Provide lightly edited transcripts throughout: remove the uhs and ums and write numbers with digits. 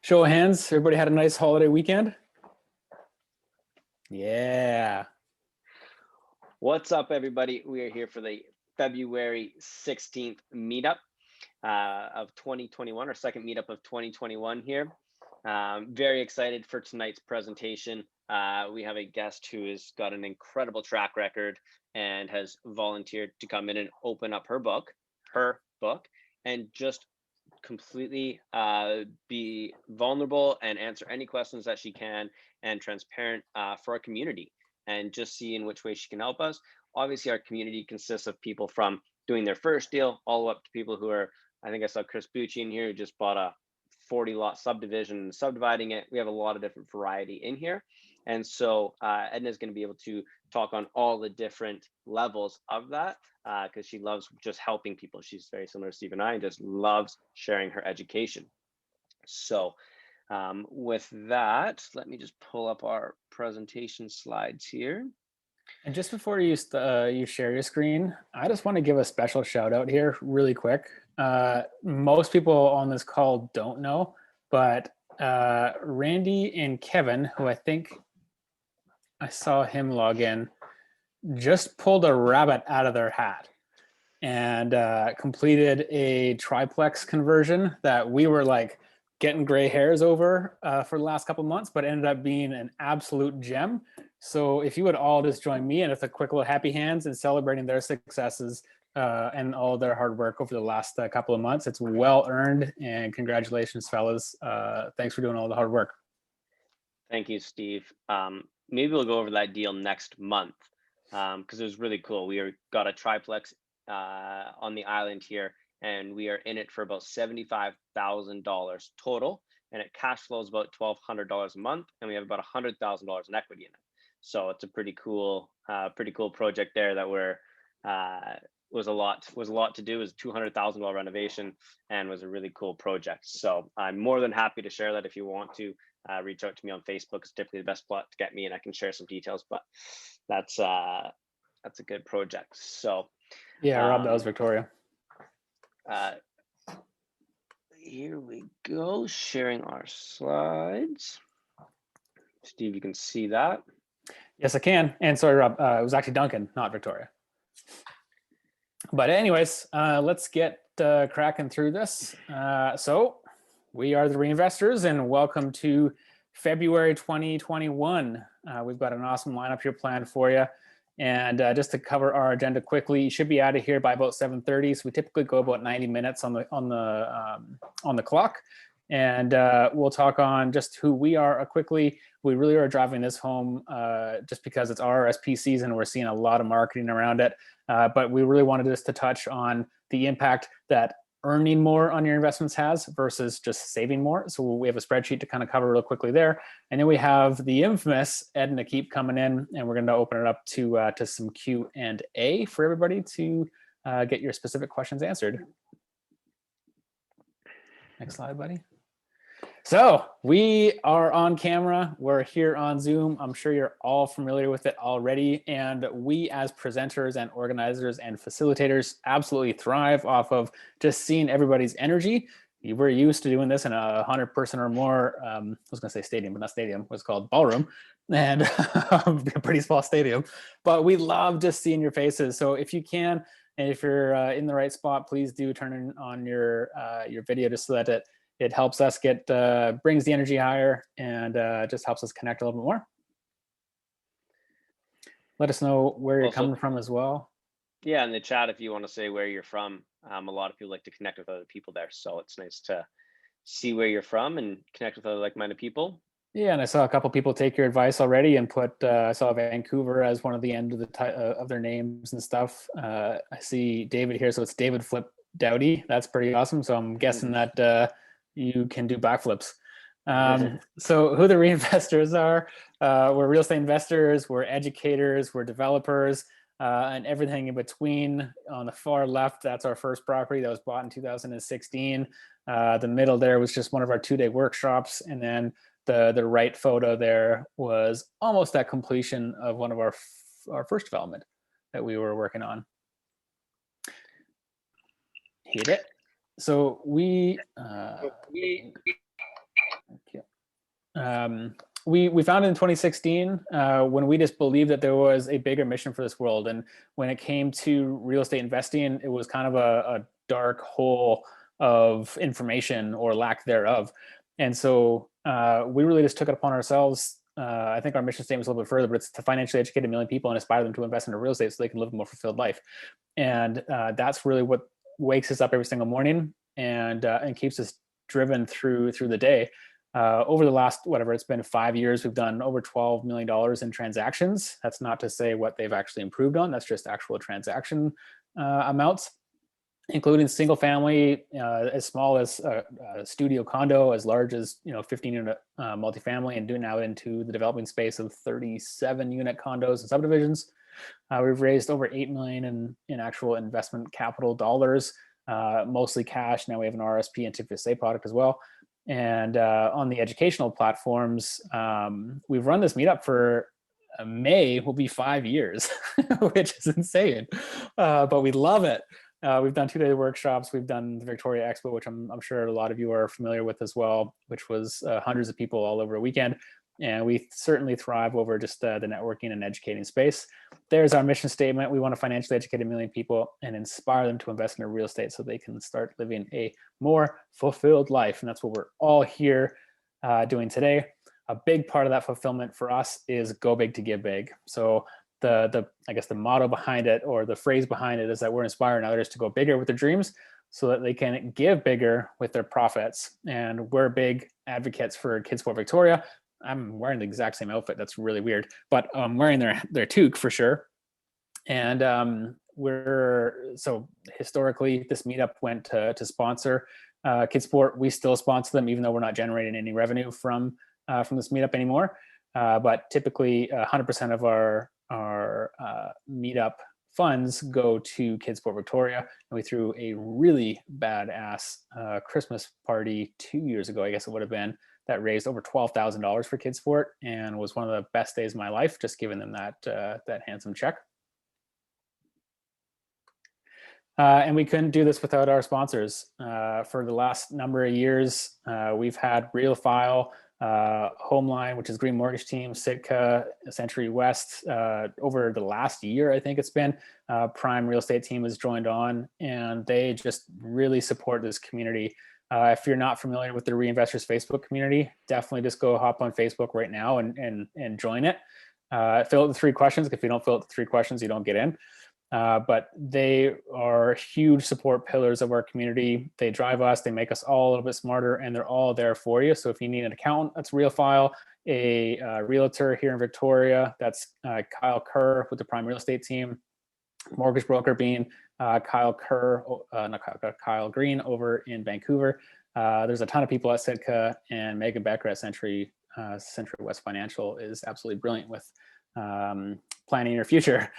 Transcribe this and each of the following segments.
Show of hands. Everybody had a nice holiday weekend? Yeah. What's up, everybody? We are here for the February 16th meetup of 2021, our second meetup of 2021 here. Very excited for tonight's presentation. We have a guest who has got an incredible track record and has volunteered to come in and open up her book, and just completely be vulnerable and answer any questions that she can and transparent for our community and just see in which way she can help us. Obviously, our community consists of people from doing their first deal all up to people who are, I think I saw Chris Bucci in here who just bought a 40 lot subdivision and subdividing it. We have a lot of different variety in here. And so Edna is going to be able to talk on all the different levels of that because she loves just helping people. She's very similar to Steve and I and just loves sharing her education. So with that, let me just pull up our presentation slides here. And just before you share your screen, I just want to give a special shout out here really quick. Most people on this call don't know, but Randy and Kevin, who I think I saw him log in, just pulled a rabbit out of their hat and completed a triplex conversion that we were like getting gray hairs over for the last couple of months, but ended up being an absolute gem. So if you would all just join me and with a quick little happy hands and celebrating their successes and all their hard work over the last couple of months, it's well earned, and congratulations, fellas. Thanks for doing all the hard work. Thank you, Steve. Maybe we'll go over that deal next month because it was really cool. We got a triplex on the island here, and we are in it for about $75,000 total, and it cash flows about $1,200 a month, and we have about $100,000 in equity in it. So it's a pretty cool project there that was a lot to do. It was a $200,000 renovation and was a really cool project. So I'm more than happy to share that if you want to. Reach out to me on Facebook. It's typically the best spot to get me, and I can share some details. But that's a good project. So yeah, Rob, that was Victoria. Here we go, sharing our slides. Steve, you can see that. Yes, I can. And sorry, Rob, it was actually Duncan, not Victoria. But anyways, let's get cracking through this. So we are the Reinvestors, and welcome to February 2021. We've got an awesome lineup here planned for you. And just to cover our agenda quickly, you should be out of here by about 7:30. So we typically go about 90 minutes on the clock. And we'll talk on just who we are quickly. We really are driving this home just because it's RRSP season. We're seeing a lot of marketing around it. But we really wanted just to touch on the impact that earning more on your investments has versus just saving more. So we have a spreadsheet to kind of cover real quickly there. And then we have the infamous Edna Keep coming in, and we're going to open it up to some Q&A for everybody to get your specific questions answered. Next slide, buddy. So we are on camera. We're here on Zoom. I'm sure you're all familiar with it already. And we as presenters and organizers and facilitators absolutely thrive off of just seeing everybody's energy. We're used to doing this in a 100-person or more, I was going to say stadium, but not stadium, what's called ballroom, and a pretty small stadium. But we love just seeing your faces. So if you can, and if you're in the right spot, please do turn on your video just so that it helps us brings the energy higher and just helps us connect a little bit more. Let us know where you're coming from as well. Yeah, in the chat, if you want to say where you're from, a lot of people like to connect with other people there. So it's nice to see where you're from and connect with other like-minded people. Yeah, and I saw a couple people take your advice already and put, I saw Vancouver as one of the end of their names and stuff. I see David here, so it's David Flip Dowdy. That's pretty awesome. So I'm guessing that you can do backflips. So who the Reinvestors are, we're real estate investors, we're educators, we're developers, and everything in between. On the far left, that's our first property that was bought in 2016. The middle there was just one of our 2-day workshops. And then the right photo there was almost at completion of one of our first development that we were working on. Hit it. So we We founded in 2016 when we just believed that there was a bigger mission for this world. And when it came to real estate investing, it was kind of a dark hole of information or lack thereof. And so we really just took it upon ourselves. I think our mission statement is a little bit further, but it's to financially educate a million people and inspire them to invest into real estate so they can live a more fulfilled life. And that's really what wakes us up every single morning and keeps us driven through the day. Over the last, whatever, it's been 5 years, we've done over $12 million in transactions. That's not to say what they've actually improved on. That's just actual transaction amounts, including single family, as small as a studio condo, as large as 15 unit multifamily, and doing now into the developing space of 37 unit condos and subdivisions. We've raised over 8 million in actual investment capital dollars, mostly cash. Now we have an RSP and TFSA product as well. And on the educational platforms, we've run this meetup for May will be 5 years, which is insane, but we love it. We've done 2-day workshops. We've done the Victoria Expo, which I'm sure a lot of you are familiar with as well, which was hundreds of people all over a weekend. And we certainly thrive over just the networking and educating space. There's our mission statement. We want to financially educate a million people and inspire them to invest in real estate so they can start living a more fulfilled life. And that's what we're all here doing today. A big part of that fulfillment for us is go big to give big. So I guess the motto behind it, or the phrase behind it, is that we're inspiring others to go bigger with their dreams so that they can give bigger with their profits. And we're big advocates for Kidsport Victoria. I'm wearing the exact same outfit. That's really weird, but I'm wearing their toque for sure. And so historically, this meetup went to sponsor Kidsport. We still sponsor them, even though we're not generating any revenue from this meetup anymore. But typically, 100% of our meetup funds go to Kidsport Victoria. And we threw a really badass Christmas party 2 years ago, I guess it would have been, that raised over $12,000 for Kidsport and was one of the best days of my life, just giving them that handsome check. And we couldn't do this without our sponsors. For the last number of years, we've had RealFile, Homeline, which is Green Mortgage Team, Sitka, Century West. Over the last year, I think it's been, Prime Real Estate Team has joined on, and they just really support this community. If you're not familiar with the REINVESTORS Facebook community, definitely just go hop on Facebook right now and join it. Fill out the 3 questions. If you don't fill out the 3 questions, you don't get in. But they are huge support pillars of our community. They drive us, they make us all a little bit smarter, and they're all there for you. So if you need an accountant, that's RealFile. A realtor here in Victoria, that's Kyle Kerr with the Prime Real Estate Team. Mortgage broker being Kyle Green over in Vancouver. There's a ton of people at Sitka, and Megan Becker at Century West Financial is absolutely brilliant with planning your future.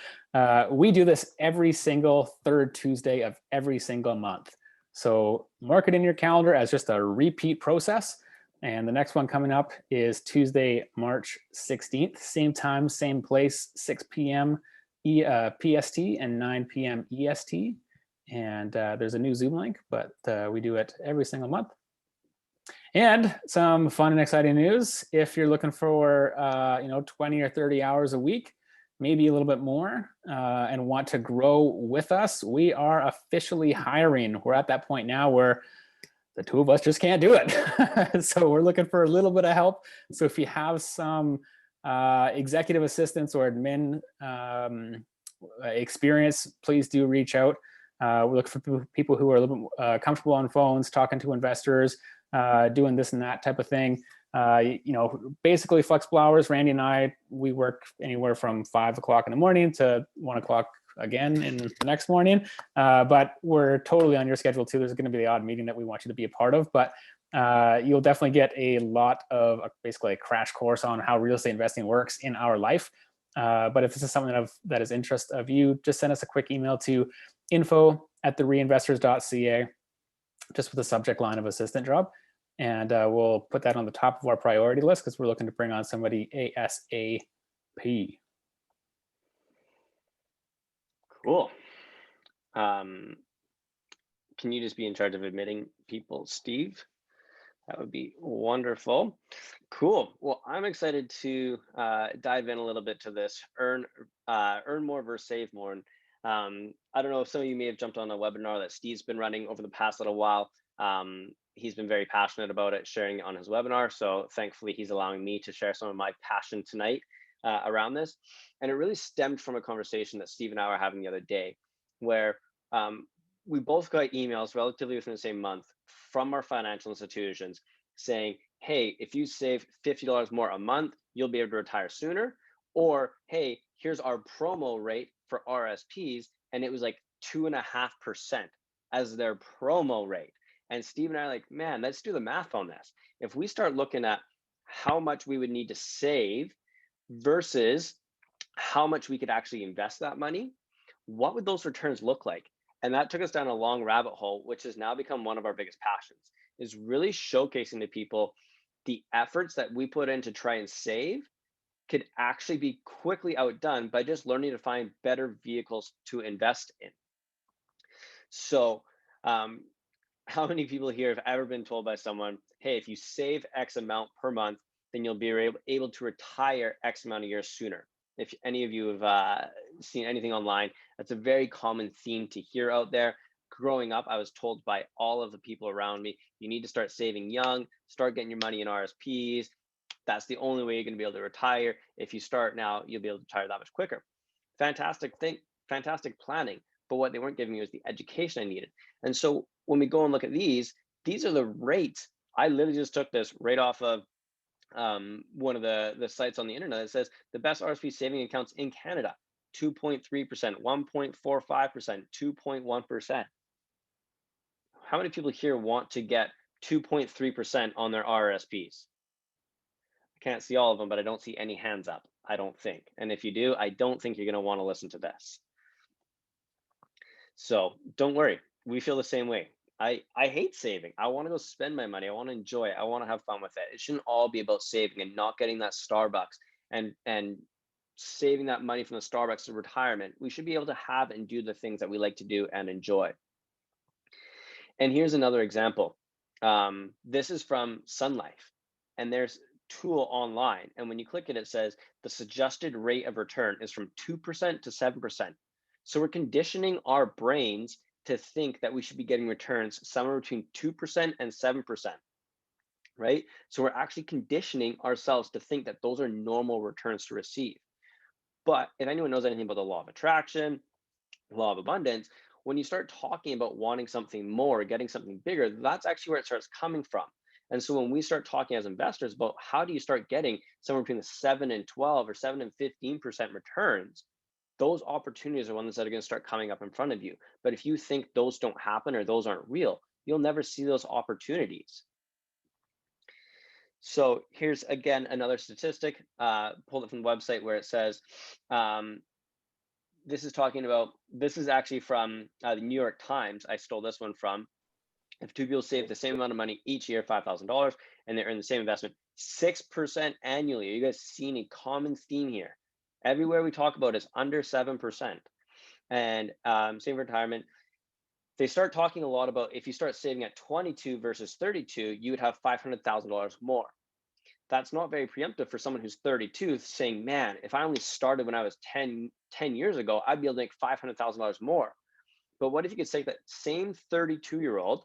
We do this every single 3rd Tuesday of every single month. So mark it in your calendar as just a repeat process. And the next one coming up is Tuesday, March 16th, same time, same place, 6 p.m. PST and 9 p.m. EST. And there's a new Zoom link, but we do it every single month. And some fun and exciting news. If you're looking for 20 or 30 hours a week, maybe a little bit more, and want to grow with us, we are officially hiring. We're at that point now where the 2 of us just can't do it. So we're looking for a little bit of help. So if you have some executive assistants or admin experience, please do reach out. We look for people who are a little bit comfortable on phones, talking to investors, doing this and that type of thing. Basically flexible hours. Randy and I, we work anywhere from 5 o'clock in the morning to 1 o'clock again in the next morning. But we're totally on your schedule too. There's going to be the odd meeting that we want you to be a part of, but you'll definitely get a lot of basically a crash course on how real estate investing works in our life. But if this is something that is interest of you, just send us a quick email to info@thereinvestors.ca, just with the subject line of assistant job. And we'll put that on the top of our priority list because we're looking to bring on somebody ASAP. Cool. Can you just be in charge of admitting people, Steve? That would be wonderful. Cool. Well, I'm excited to dive in a little bit to this earn more versus save more. And I don't know if some of you may have jumped on a webinar that Steve's been running over the past little while. He's been very passionate about it, sharing it on his webinar. So thankfully, he's allowing me to share some of my passion tonight around this. And it really stemmed from a conversation that Steve and I were having the other day, where um, we both got emails relatively within the same month from our financial institutions saying, hey, if you save $50 more a month, you'll be able to retire sooner. Or, hey, here's our promo rate for RSPs. And it was like 2.5% as their promo rate. And Steve and I are like, man, let's do the math on this. If we start looking at how much we would need to save versus how much we could actually invest that money, what would those returns look like? And that took us down a long rabbit hole, which has now become one of our biggest passions, is really showcasing to people the efforts that we put in to try and save could actually be quickly outdone by just learning to find better vehicles to invest in. So, how many people here have ever been told by someone, hey, if you save X amount per month, then you'll be able to retire X amount of years sooner? If any of you have seen anything online, that's a very common theme to hear out there. Growing up, I was told by all of the people around me, you need to start saving young, start getting your money in RSPs. That's the only way you're going to be able to retire. If you start now, you'll be able to retire that much quicker. Fantastic thing, fantastic planning. But what they weren't giving me was the education I needed. And so when we go and look at these are the rates. I literally just took this right off of one of the sites on the internet that says the best RSP saving accounts in Canada, 2.3%, 1.45%, 2.1%. How many people here want to get 2.3% on their RSPs? I can't see all of them, but I don't see any hands up, I don't think. And if you do, I don't think you're going to want to listen to this. So don't worry, we feel the same way. I hate saving. I want to go spend my money. I want to enjoy it. I want to have fun with it. It shouldn't all be about saving and not getting that Starbucks and saving that money from the Starbucks to retirement. We should be able to have and do the things that we like to do and enjoy. And here's another example. This is from Sun Life, and there's a tool online. And when you click it, it says the suggested rate of return is from 2% to 7%. So we're conditioning our brains to think that we should be getting returns somewhere between 2% and 7%, right? So we're actually conditioning ourselves to think that those are normal returns to receive. But if anyone knows anything about the law of attraction, law of abundance, when you start talking about wanting something more, getting something bigger, that's actually where it starts coming from. And so when we start talking as investors about how do you start getting somewhere between the 7 and 12 or 7 and 15% returns, those opportunities are ones that are going to start coming up in front of you. But if you think those don't happen or those aren't real, you'll never see those opportunities. So here's again another statistic, pulled it from the website where it says, this is actually from the New York Times. I stole this one from. If two people save the same amount of money each year, $5,000, and they earn the same investment, 6% annually. Are you guys seeing a common theme here? Everywhere we talk about is under 7%. And same for retirement. They start talking a lot about if you start saving at 22 versus 32, you would have $500,000 more. That's not very preemptive for someone who's 32 saying, man, if I only started when I was 10 years ago, I'd be able to make $500,000 more. But what if you could take that same 32-year-old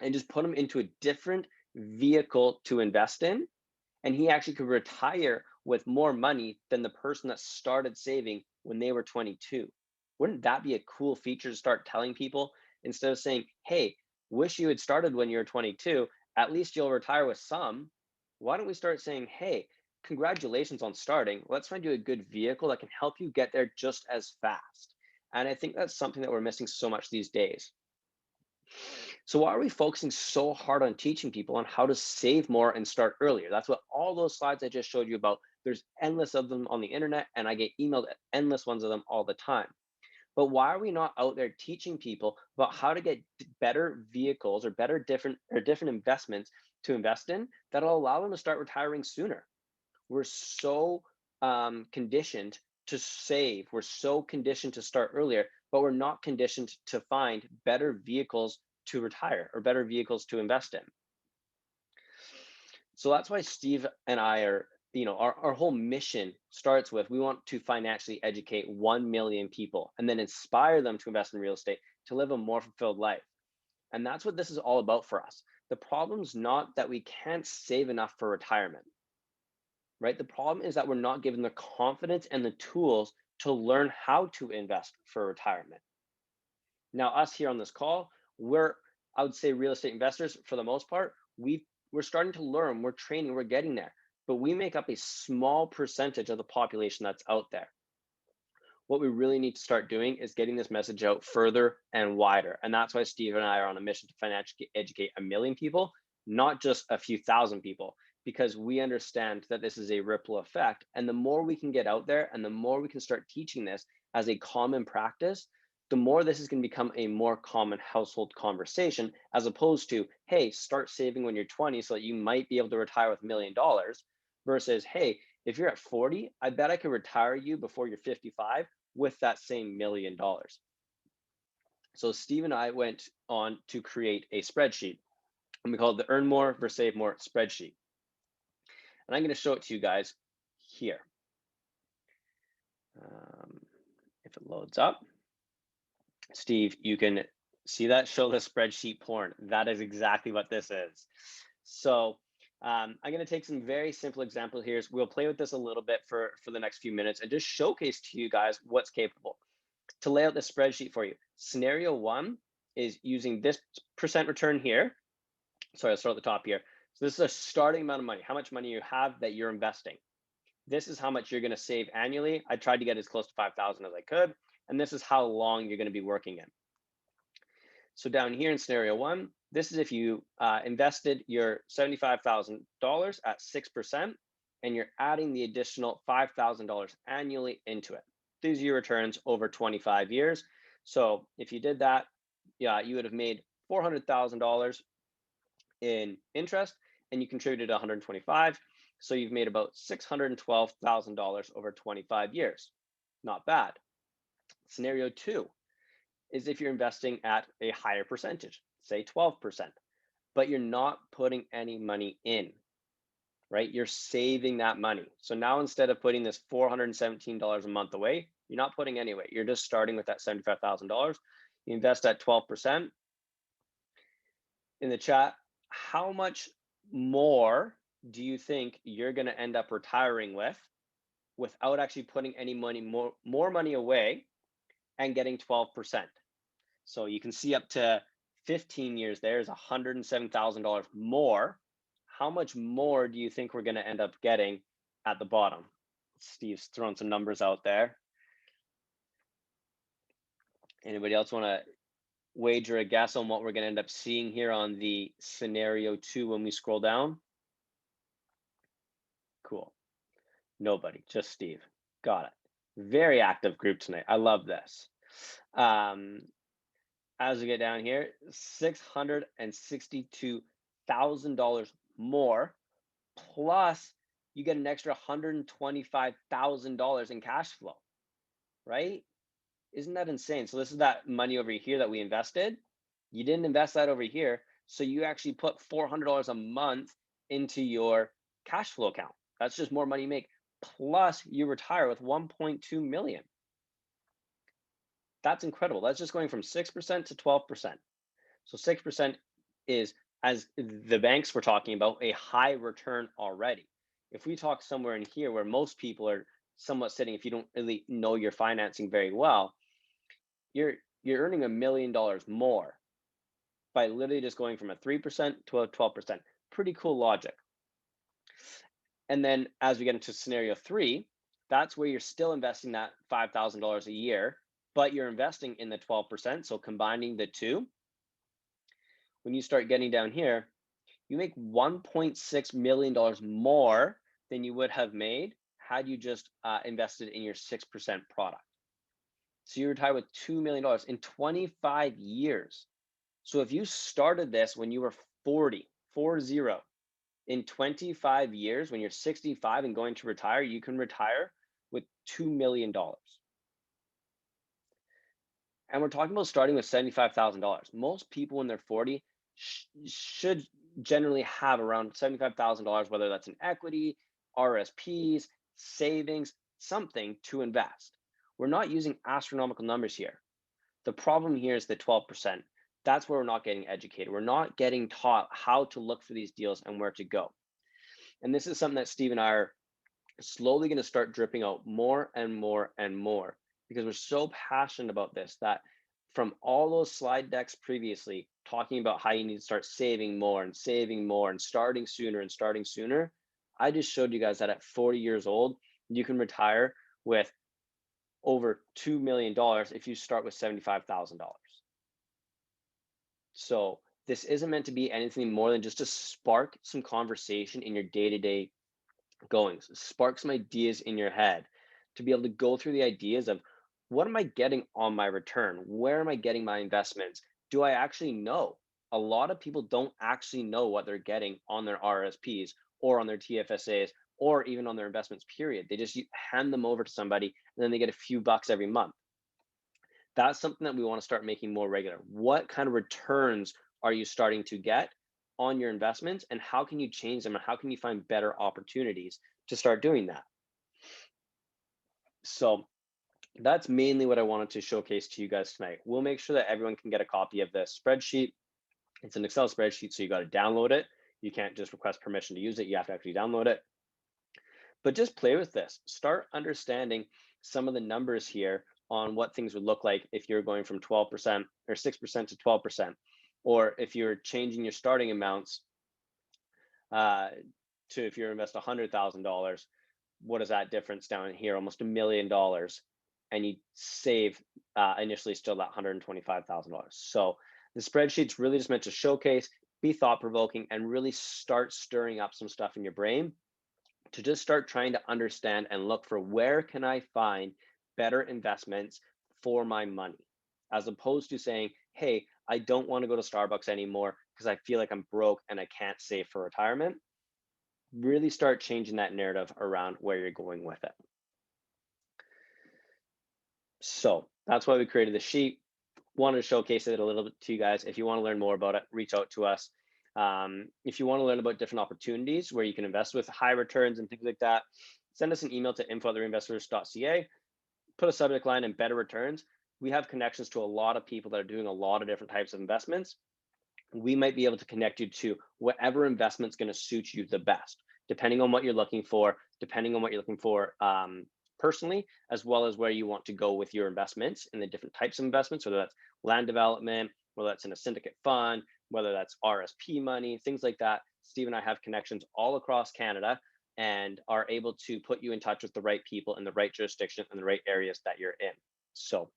and just put him into a different vehicle to invest in, and he actually could retire with more money than the person that started saving when they were 22. Wouldn't that be a cool feature to start telling people instead of saying, hey, wish you had started when you were 22, at least you'll retire with some. Why don't we start saying, hey, congratulations on starting. Let's find you a good vehicle that can help you get there just as fast. And I think that's something that we're missing so much these days. So why are we focusing so hard on teaching people on how to save more and start earlier? That's what all those slides I just showed you about. There's endless of them on the internet, and I get emailed endless ones of them all the time. But why are we not out there teaching people about how to get better vehicles or different investments to invest in that'll allow them to start retiring sooner? We're so conditioned to save. We're so conditioned to start earlier, but we're not conditioned to find better vehicles to retire or better vehicles to invest in. So that's why Steve and I are, our whole mission starts with, we want to financially educate 1 million people and then inspire them to invest in real estate to live a more fulfilled life. And that's what this is all about for us. The problem's not that we can't save enough for retirement, right? The problem is that we're not given the confidence and the tools to learn how to invest for retirement. Now, us here on this call, I would say real estate investors for the most part, we're starting to learn, we're training, we're getting there, but we make up a small percentage of the population that's out there. What we really need to start doing is getting this message out further and wider. And that's why Steve and I are on a mission to financially educate 1 million people, not just a few thousand people, because we understand that this is a ripple effect. And the more we can get out there and the more we can start teaching this as a common practice, the more this is going to become a more common household conversation, as opposed to, hey, start saving when you're 20 so that you might be able to retire with $1 million, versus, hey, if you're at 40, I bet I could retire you before you're 55 with that same $1 million. So Steve and I went on to create a spreadsheet, and we call it the Earn More versus Save More spreadsheet. And I'm going to show it to you guys here. If it loads up. Steve, you can see that, show the spreadsheet porn. That is exactly what this is. So I'm going to take some very simple examples here. We'll play with this a little bit for the next few minutes and just showcase to you guys what's capable. To lay out the spreadsheet for you, scenario 1 is using this percent return here. Sorry, I'll start at the top here. So this is a starting amount of money, how much money you have that you're investing. This is how much you're going to save annually. I tried to get as close to 5,000 as I could. And this is how long you're going to be working in. So down here in scenario 1, this is if you invested your $75,000 at 6%, and you're adding the additional $5,000 annually into it. These are your returns over 25 years. So if you did that, yeah, you would have made $400,000 in interest, and you contributed 125. So you've made about $612,000 over 25 years. Not bad. Scenario 2 is if you're investing at a higher percentage, say 12%, but you're not putting any money in, right? You're saving that money. So now instead of putting this $417 a month away, you're not putting any away. You're just starting with that $75,000. You invest at 12%. In the chat, how much more do you think you're going to end up retiring with without actually putting any money, more money away, and getting 12%? So you can see up to 15 years there is $107,000 more. How much more do you think we're going to end up getting at the bottom? Steve's throwing some numbers out there. Anybody else want to wager a guess on what we're going to end up seeing here on the scenario 2 when we scroll down? Cool. Nobody, just Steve. Got it. Very active group tonight. I love this. As we get down here, $662,000 more, plus you get an extra $125,000 in cash flow, right? Isn't that insane? So this is that money over here that we invested. You didn't invest that over here, so you actually put $400 a month into your cash flow account. That's just more money you make, plus you retire with 1.2 million. That's incredible. That's just going from 6% to 12%. So 6% is, as the banks were talking about, a high return already. If we talk somewhere in here where most people are somewhat sitting, if you don't really know your financing very well, you're earning $1 million more by literally just going from a 3% to a 12%. Pretty cool logic. And then as we get into scenario 3, that's where you're still investing that $5,000 a year, but you're investing in the 12%. So combining the two, when you start getting down here, you make $1.6 million more than you would have made had you just invested in your 6% product. So you retire with $2 million in 25 years. So if you started this when you were 40, in 25 years, when you're 65 and going to retire, you can retire with $2 million. And we're talking about starting with $75,000. Most people when they're 40 should generally have around $75,000, whether that's in equity, RSPs, savings, something to invest. We're not using astronomical numbers here. The problem here is the 12%. That's where we're not getting educated. We're not getting taught how to look for these deals and where to go. And this is something that Steve and I are slowly going to start dripping out more and more and more, because we're so passionate about this that from all those slide decks previously talking about how you need to start saving more and starting sooner, I just showed you guys that at 40 years old, you can retire with over $2 million if you start with $75,000. So this isn't meant to be anything more than just to spark some conversation in your day-to-day goings, spark some ideas in your head to be able to go through the ideas of, what am I getting on my return? Where am I getting my investments? Do I actually know? A lot of people don't actually know what they're getting on their RSPs or on their TFSAs or even on their investments, period. They just hand them over to somebody and then they get a few bucks every month. That's something that we want to start making more regular. What kind of returns are you starting to get on your investments, and how can you change them, and how can you find better opportunities to start doing that? So that's mainly what I wanted to showcase to you guys tonight. We'll make sure that everyone can get a copy of this spreadsheet. It's an Excel spreadsheet, so you got to download it. You can't just request permission to use it. You have to actually download it. But just play with this. Start understanding some of the numbers here on what things would look like if you're going from 12% or 6% to 12%, or if you're changing your starting amounts to, if you're invest $100,000, what is that difference down here? Almost $1 million, and you save initially still that $125,000. So the spreadsheet's really just meant to showcase, be thought-provoking, and really start stirring up some stuff in your brain to just start trying to understand and look for, where can I find better investments for my money, as opposed to saying, hey, I don't want to go to Starbucks anymore because I feel like I'm broke and I can't save for retirement. Really start changing that narrative around where you're going with it. So that's why we created the sheet. Wanted to showcase it a little bit to you guys. If you want to learn more about it, reach out to us. If you want to learn about different opportunities where you can invest with high returns and things like that, send us an email to info@reinvestors.ca. Put a subject line and better returns. We have connections to a lot of people that are doing a lot of different types of investments. We might be able to connect you to whatever investment's going to suit you the best, depending on what you're looking for, personally, as well as where you want to go with your investments and the different types of investments, whether that's land development, whether that's in a syndicate fund, whether that's RSP money, things like that. Steve and I have connections all across Canada and are able to put you in touch with the right people in the right jurisdiction and the right areas that you're in. So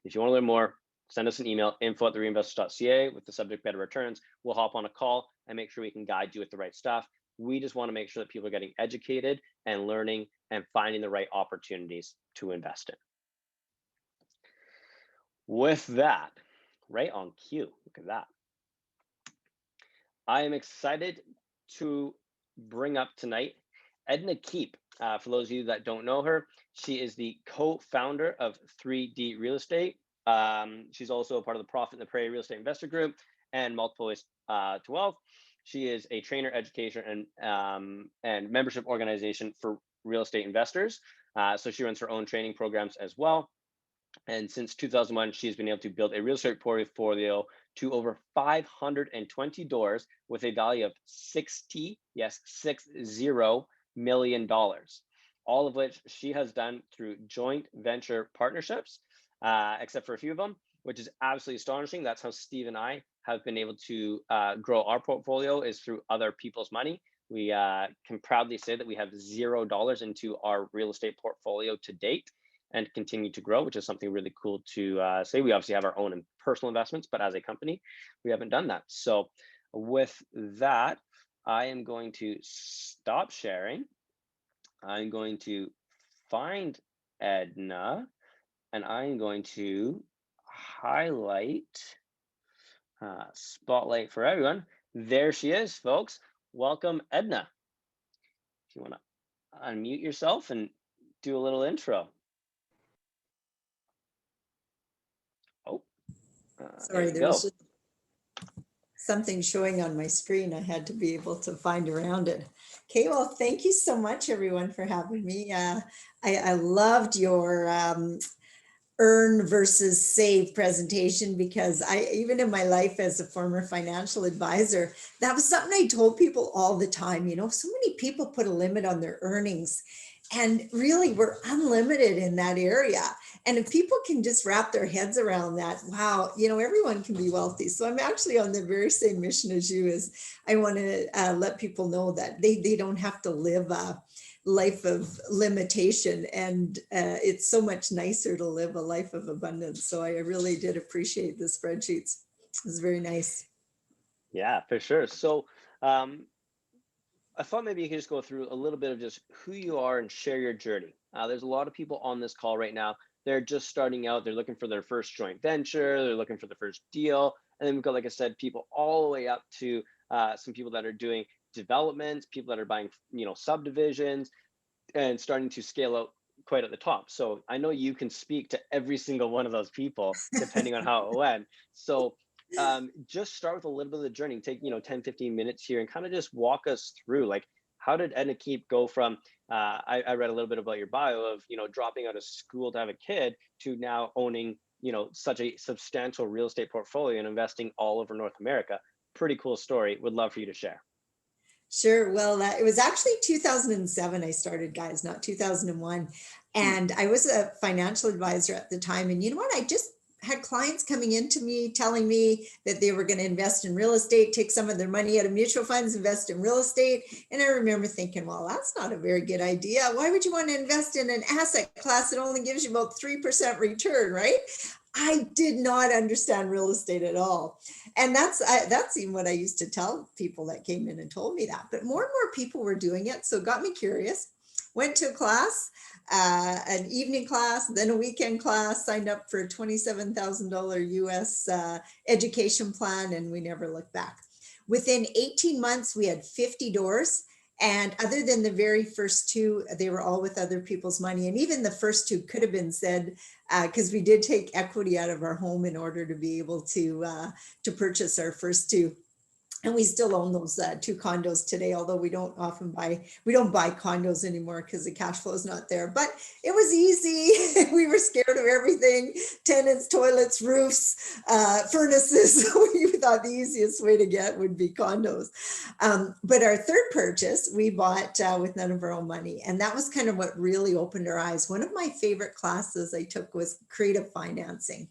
if you want to learn more, send us an email, info@reinvestors.ca, with the subject better returns. We'll hop on a call and make sure we can guide you with the right stuff. We just want to make sure that people are getting educated and learning and finding the right opportunities to invest in. With that, right on cue, look at that. I am excited to bring up tonight Edna Keep. For those of you that don't know her, she is the co-founder of 3D Real Estate. She's also a part of the Profit in the Prairie Real Estate Investor Group and Multiple Ways to Wealth. She is a trainer, educator, and membership organization for real estate investors. So she runs her own training programs as well. And since 2001, she's been able to build a real estate portfolio to over 520 doors with a value of $60 million, all of which she has done through joint venture partnerships, except for a few of them, which is absolutely astonishing. That's how Steve and I have been able to grow our portfolio, is through other people's money. We can proudly say that we have $0 into our real estate portfolio to date and continue to grow, which is something really cool to say. We obviously have our own personal investments, but as a company, we haven't done that. So with that, I am going to stop sharing. I'm going to find Edna, and I'm going to highlight, spotlight for everyone. There she is, folks. Welcome, Edna. If you want to unmute yourself and do a little intro. Oh, sorry, there was something showing on my screen. I had to be able to find around it. Okay, well, thank you so much, everyone, for having me. I loved your earn versus save presentation, because even in my life as a former financial advisor, that was something I told people all the time. So many people put a limit on their earnings, and really we're unlimited in that area. And if people can just wrap their heads around that, wow, everyone can be wealthy. So I'm actually on the very same mission as you. Is I want to let people know that they don't have to live a life of limitation, and it's so much nicer to live a life of abundance. So I really did appreciate the spreadsheets. It was very nice. Yeah, for sure. So I thought maybe you could just go through a little bit of just who you are and share your journey. There's a lot of people on this call right now. They're just starting out. They're looking for their first joint venture. They're looking for the first deal. And then we've got, like I said, people all the way up to some people that are doing developments, people that are buying, subdivisions, and starting to scale out quite at the top. So I know you can speak to every single one of those people depending on how it went. So just start with a little bit of the journey. Take 10, 15 minutes here and kind of just walk us through, like, how did Edna Keep go from I read a little bit about your bio of dropping out of school to have a kid to now owning such a substantial real estate portfolio and investing all over North America. Pretty cool story. Would love for you to share. Sure. Well, it was actually 2007 I started, guys, not 2001. Hmm. And I was a financial advisor at the time. And you know what? I just had clients coming into me telling me that they were going to invest in real estate, take some of their money out of mutual funds, invest in real estate. And I remember thinking, well, that's not a very good idea. Why would you want to invest in an asset class that only gives you about 3% return, right? I did not understand real estate at all. And that's even what I used to tell people that came in and told me that. But more and more people were doing it. So it got me curious. Went to a class, an evening class, then a weekend class, signed up for a $27,000 US education plan, and we never looked back. Within 18 months, we had 50 doors. And other than the very first two, they were all with other people's money. And even the first two could have been said, because we did take equity out of our home in order to be able to purchase our first two. And we still own those two condos today, although we don't buy condos anymore because the cash flow is not there. But it was easy. We were scared of everything: tenants, toilets, roofs, furnaces. We thought the easiest way to get would be condos. But our third purchase, we bought with none of our own money. And that was kind of what really opened our eyes. One of my favorite classes I took was creative financing.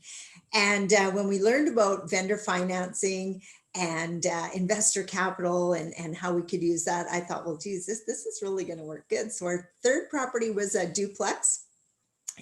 And when we learned about vendor financing and investor capital and how we could use that, I thought, well, geez, this is really going to work good. So our third property was a duplex,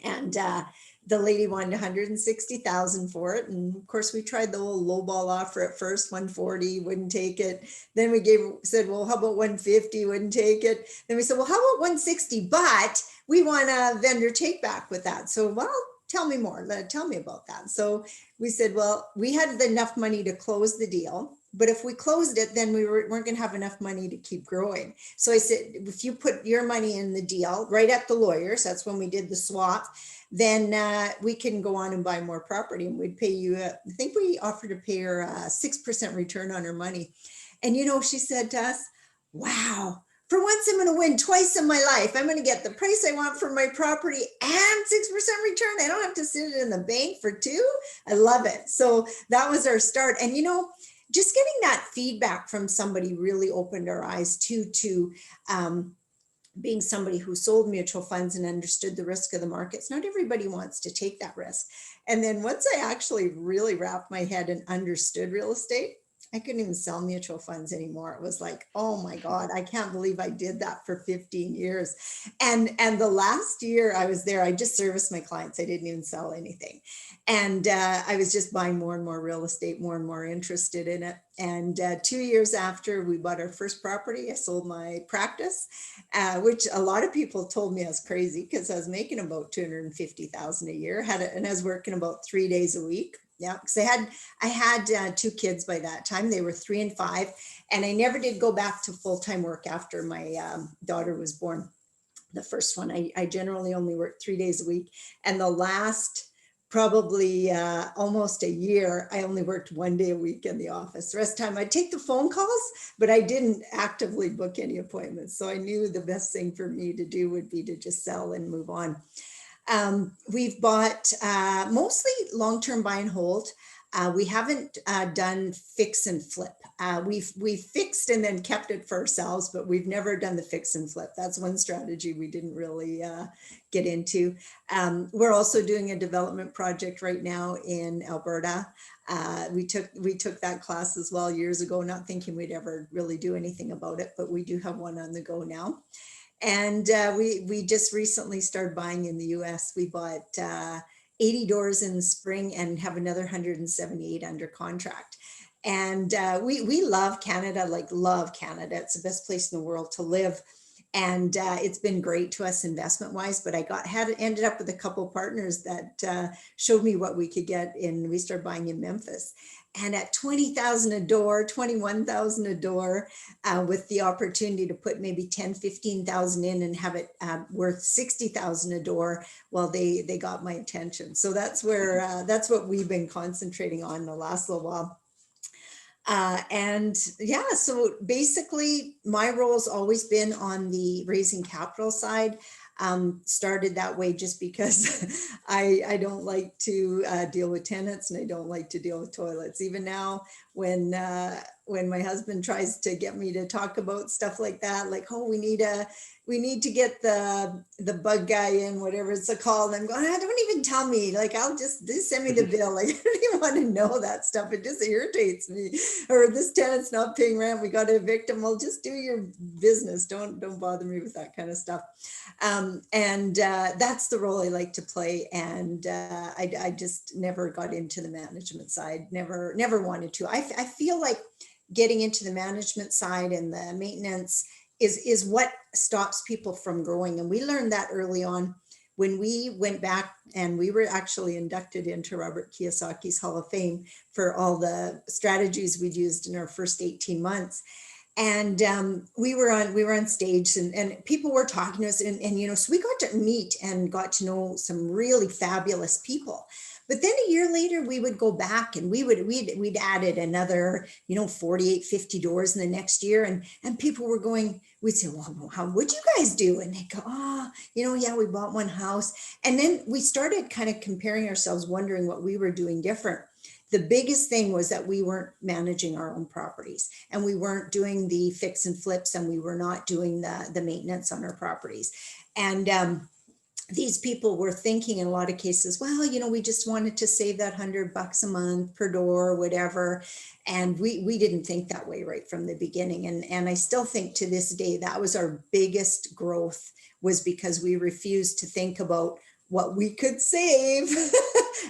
and the lady wanted 160,000 for it. And of course, we tried the whole lowball offer at first, 140, wouldn't take it. Then we said, well, how about 150? Wouldn't take it. Then we said, well, how about 160? But we want a vendor take back with that. So, well, tell me more. Tell me about that. So we said, well, we had enough money to close the deal, but if we closed it, then we weren't going to have enough money to keep growing. So I said, if you put your money in the deal right at the lawyers, that's when we did the swap, then we can go on and buy more property, and we'd pay you, I think we offered to pay her 6% return on her money. And, she said to us, wow, for once I'm going to win twice in my life. I'm going to get the price I want for my property and 6% return. I don't have to sit it in the bank for two. I love it. So that was our start. And, just getting that feedback from somebody really opened our eyes to being somebody who sold mutual funds and understood the risk of the markets. Not everybody wants to take that risk. And then once I actually really wrapped my head and understood real estate, I couldn't even sell mutual funds anymore. It was like, oh my God, I can't believe I did that for 15 years. And the last year I was there, I just serviced my clients. I didn't even sell anything. And I was just buying more and more real estate, more and more interested in it. And 2 years after we bought our first property, I sold my practice, which a lot of people told me I was crazy because I was making about $250,000 a year, and I was working about 3 days a week. Yeah, because I had two kids by that time. They were 3 and 5, and I never did go back to full-time work after my daughter was born. The first one, I generally only worked 3 days a week, and the last probably almost a year, I only worked 1 day a week in the office. The rest of the time I'd take the phone calls, but I didn't actively book any appointments. So I knew the best thing for me to do would be to just sell and move on. We've bought mostly long-term buy and hold. We haven't done fix and flip. We've fixed and then kept it for ourselves, but we've never done the fix and flip. That's one strategy we didn't really get into. We're also doing a development project right now in Alberta. We took that class as well years ago, not thinking we'd ever really do anything about it, but we do have one on the go now. And we just recently started buying in the US. We bought 80 doors in the spring and have another 178 under contract. And we love Canada, like love Canada. It's the best place in the world to live. And it's been great to us investment wise, but I ended up with a couple of partners that showed me what we could get we started buying in Memphis. And at 20,000 a door, 21,000 a door, with the opportunity to put maybe 10, 15,000 in and have it worth 60,000 a door, well, they got my attention. So that's what we've been concentrating on the last little while. And yeah, so basically my role has always been on the raising capital side. Started that way just because I don't like to deal with tenants, and I don't like to deal with toilets. Even now, when my husband tries to get me to talk about stuff like that, like, oh, we need to get the bug guy in, whatever it's called. I'm going, don't even tell me, like, I'll just send me the bill. Like, I don't even want to know that stuff. It just irritates me. Or this tenant's not paying rent, we got to evict him. Well, just do your business. Don't bother me with that kind of stuff. And that's the role I like to play. And I just never got into the management side, never wanted to. I feel like getting into the management side and the maintenance is what stops people from growing. And we learned that early on when we went back, and we were actually inducted into Robert Kiyosaki's Hall of Fame for all the strategies we'd used in our first 18 months. And we were on stage, and people were talking to us, and so we got to meet and got to know some really fabulous people. But then a year later, we would go back, and we'd added another 48, 50 doors in the next year, and people were going, we'd say, well, how would you guys do? And they go, yeah, we bought one house. And then we started kind of comparing ourselves, wondering what we were doing different. The biggest thing was that we weren't managing our own properties, and we weren't doing the fix and flips, and we were not doing the maintenance on our properties. And these people were thinking in a lot of cases, well, we just wanted to save that $100 a month per door or whatever. And we didn't think that way right from the beginning. And I still think to this day, that was our biggest growth, was because we refused to think about what we could save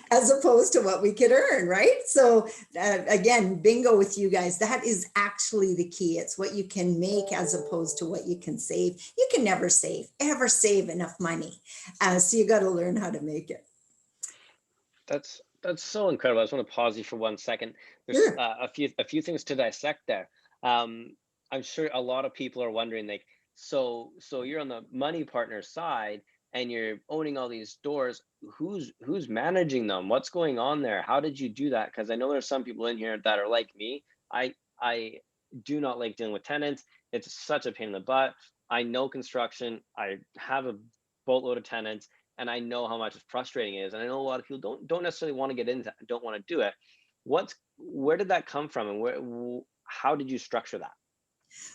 as opposed to what we could earn, right? So again, bingo with you guys, that is actually the key. It's what you can make as opposed to what you can save. You can never ever save enough money. So you got to learn how to make it. That's so incredible. I just want to pause you for 1 second. There's Sure. a few things to dissect there. I'm sure a lot of people are wondering, like, so you're on the money partner side, and you're owning all these doors. Who's managing them? What's going on there? How did you do that? Because I know there's some people in here that are like me. I do not like dealing with tenants. It's such a pain in the butt. I know construction. I have a boatload of tenants, and I know how much frustrating it is. And I know a lot of people don't necessarily want to get into, don't want to do it. Where did that come from, and how did you structure that?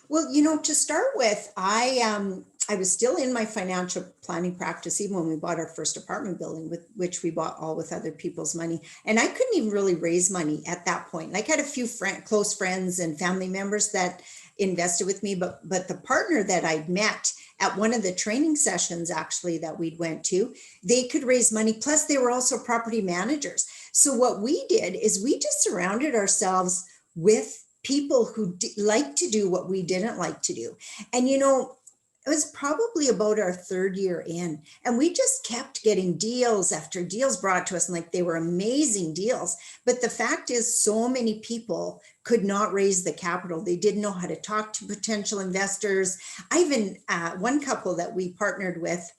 Well, to start with, I was still in my financial planning practice, even when we bought our first apartment building, which we bought all with other people's money. And I couldn't even really raise money at that point. Like, I had a few close friends and family members that invested with me, but the partner that I'd met at one of the training sessions, actually, that we'd went to, they could raise money. Plus, they were also property managers. So what we did is we just surrounded ourselves with people who like to do what we didn't like to do. And it was probably about our third year in, and we just kept getting deals after deals brought to us, and like, they were amazing deals. But the fact is, so many people could not raise the capital. They didn't know how to talk to potential investors. I even one couple that we partnered with,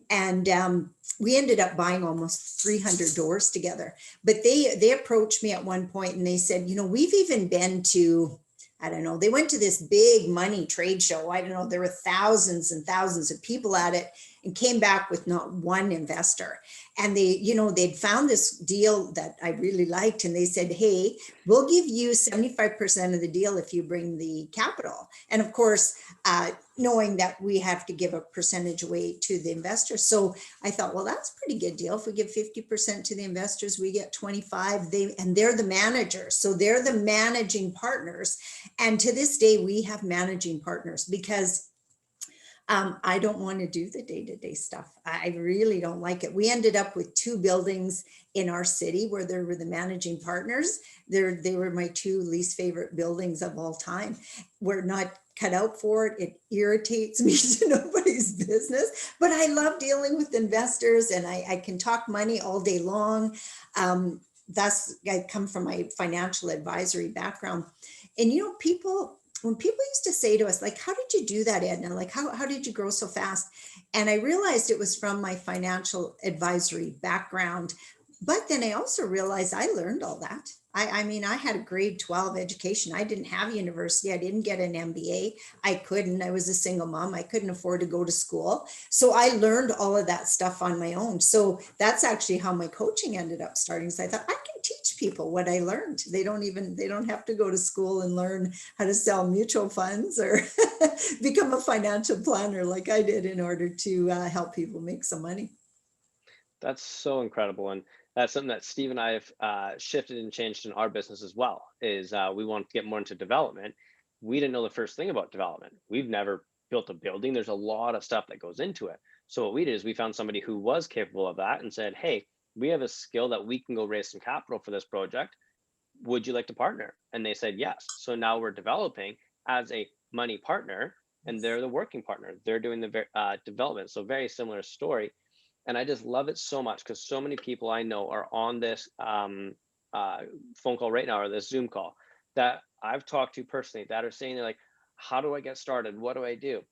And we ended up buying almost 300 doors together. But they approached me at one point and they said, we've even been to, I don't know, they went to this big money trade show. I don't know, there were thousands and thousands of people at it and came back with not one investor. And they'd found this deal that I really liked. And they said, hey, we'll give you 75% of the deal if you bring the capital. And of course, knowing that we have to give a percentage away to the investors. So I thought, well, that's a pretty good deal. If we give 50% to the investors, we get 25. They're the managers. So they're the managing partners. And to this day, we have managing partners because I don't want to do the day-to-day stuff. I really don't like it. We ended up with 2 buildings in our city where there were the managing partners. They were my 2 least favorite buildings of all time. We're not cut out for it. It irritates me to nobody's business, but I love dealing with investors and I can talk money all day long. I come from my financial advisory background. And when people used to say to us, like, how did you do that, Edna? Like, how did you grow so fast? And I realized it was from my financial advisory background. But then I also realized I learned all that. I mean, I had a grade 12 education. I didn't have university. I didn't get an MBA. I couldn't. I was a single mom. I couldn't afford to go to school. So I learned all of that stuff on my own. So that's actually how my coaching ended up starting. So I thought I can teach people what I learned. They don't have to go to school and learn how to sell mutual funds or become a financial planner like I did in order to help people make some money. That's so incredible. And that's something that Steve and I have shifted and changed in our business as well, is we want to get more into development. We didn't know the first thing about development. We've never built a building. There's a lot of stuff that goes into it. So what we did is we found somebody who was capable of that and said, hey, we have a skill that we can go raise some capital for this project. Would you like to partner? And they said yes. So now we're developing as a money partner and they're the working partner. They're doing the development. So very similar story. And I just love it so much because so many people I know are on this phone call right now or this Zoom call that I've talked to personally that are saying, they're like, how do I get started? What do I do?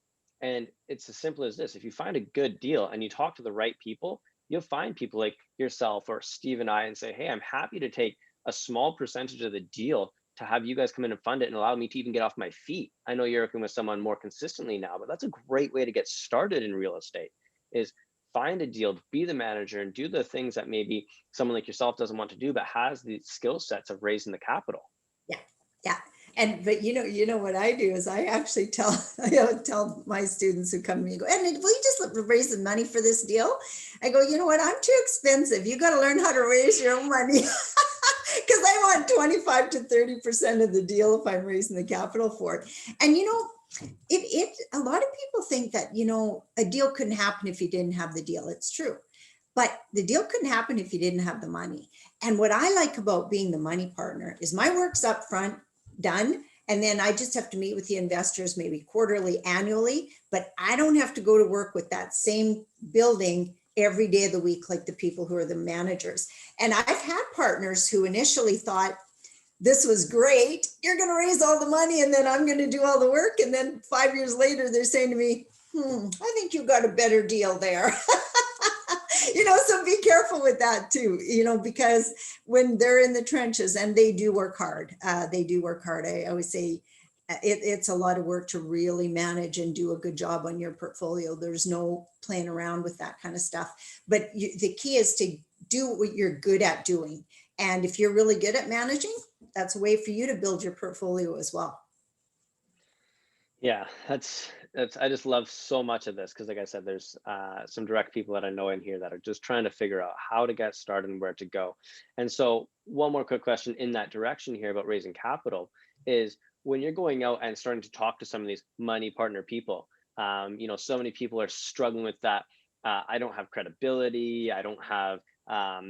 And it's as simple as this. If you find a good deal and you talk to the right people, you'll find people like yourself or Steve and I and say, hey, I'm happy to take a small percentage of the deal to have you guys come in and fund it and allow me to even get off my feet. I know you're working with someone more consistently now, but that's a great way to get started in real estate, is find a deal, be the manager and do the things that maybe someone like yourself doesn't want to do, but has the skill sets of raising the capital. Yeah. Yeah. But what I do is I actually tell my students who come to me and go, and will you just raise the money for this deal? I go, you know what? I'm too expensive. You got to learn how to raise your own money. Because I want 25 to 30% of the deal if I'm raising the capital for it. And a lot of people think that, a deal couldn't happen if you didn't have the deal. It's true. But the deal couldn't happen if you didn't have the money. And what I like about being the money partner is my work's up front, done. And then I just have to meet with the investors maybe quarterly, annually, but I don't have to go to work with that same building every day of the week like the people who are the managers. And I've had partners who initially thought, this was great, you're going to raise all the money and then I'm going to do all the work. And then 5 years later, they're saying to me, I think you got a better deal there. So be careful with that too, because when they're in the trenches and they do work hard, I always say it's a lot of work to really manage and do a good job on your portfolio. There's no playing around with that kind of stuff. But the key is to do what you're good at doing. And if you're really good at managing, that's a way for you to build your portfolio as well. Yeah, that's I just love so much of this because, like I said, there's some direct people that I know in here that are just trying to figure out how to get started and where to go. And so one more quick question in that direction here about raising capital is, when you're going out and starting to talk to some of these money partner people, so many people are struggling with that. I don't have credibility. I don't have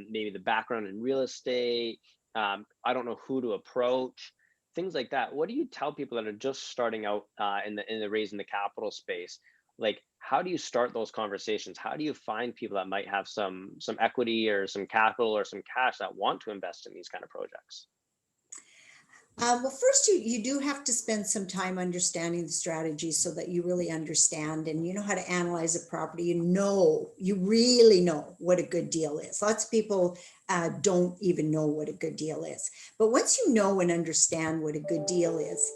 maybe the background in real estate. I don't know who to approach. Things like that. What do you tell people that are just starting out in the raising the capital space? Like, how do you start those conversations? How do you find people that might have some equity or some capital or some cash that want to invest in these kind of projects? Well, first, you do have to spend some time understanding the strategy so that you really understand and you know how to analyze a property. You really know what a good deal is. Lots of people don't even know what a good deal is. But once you know and understand what a good deal is,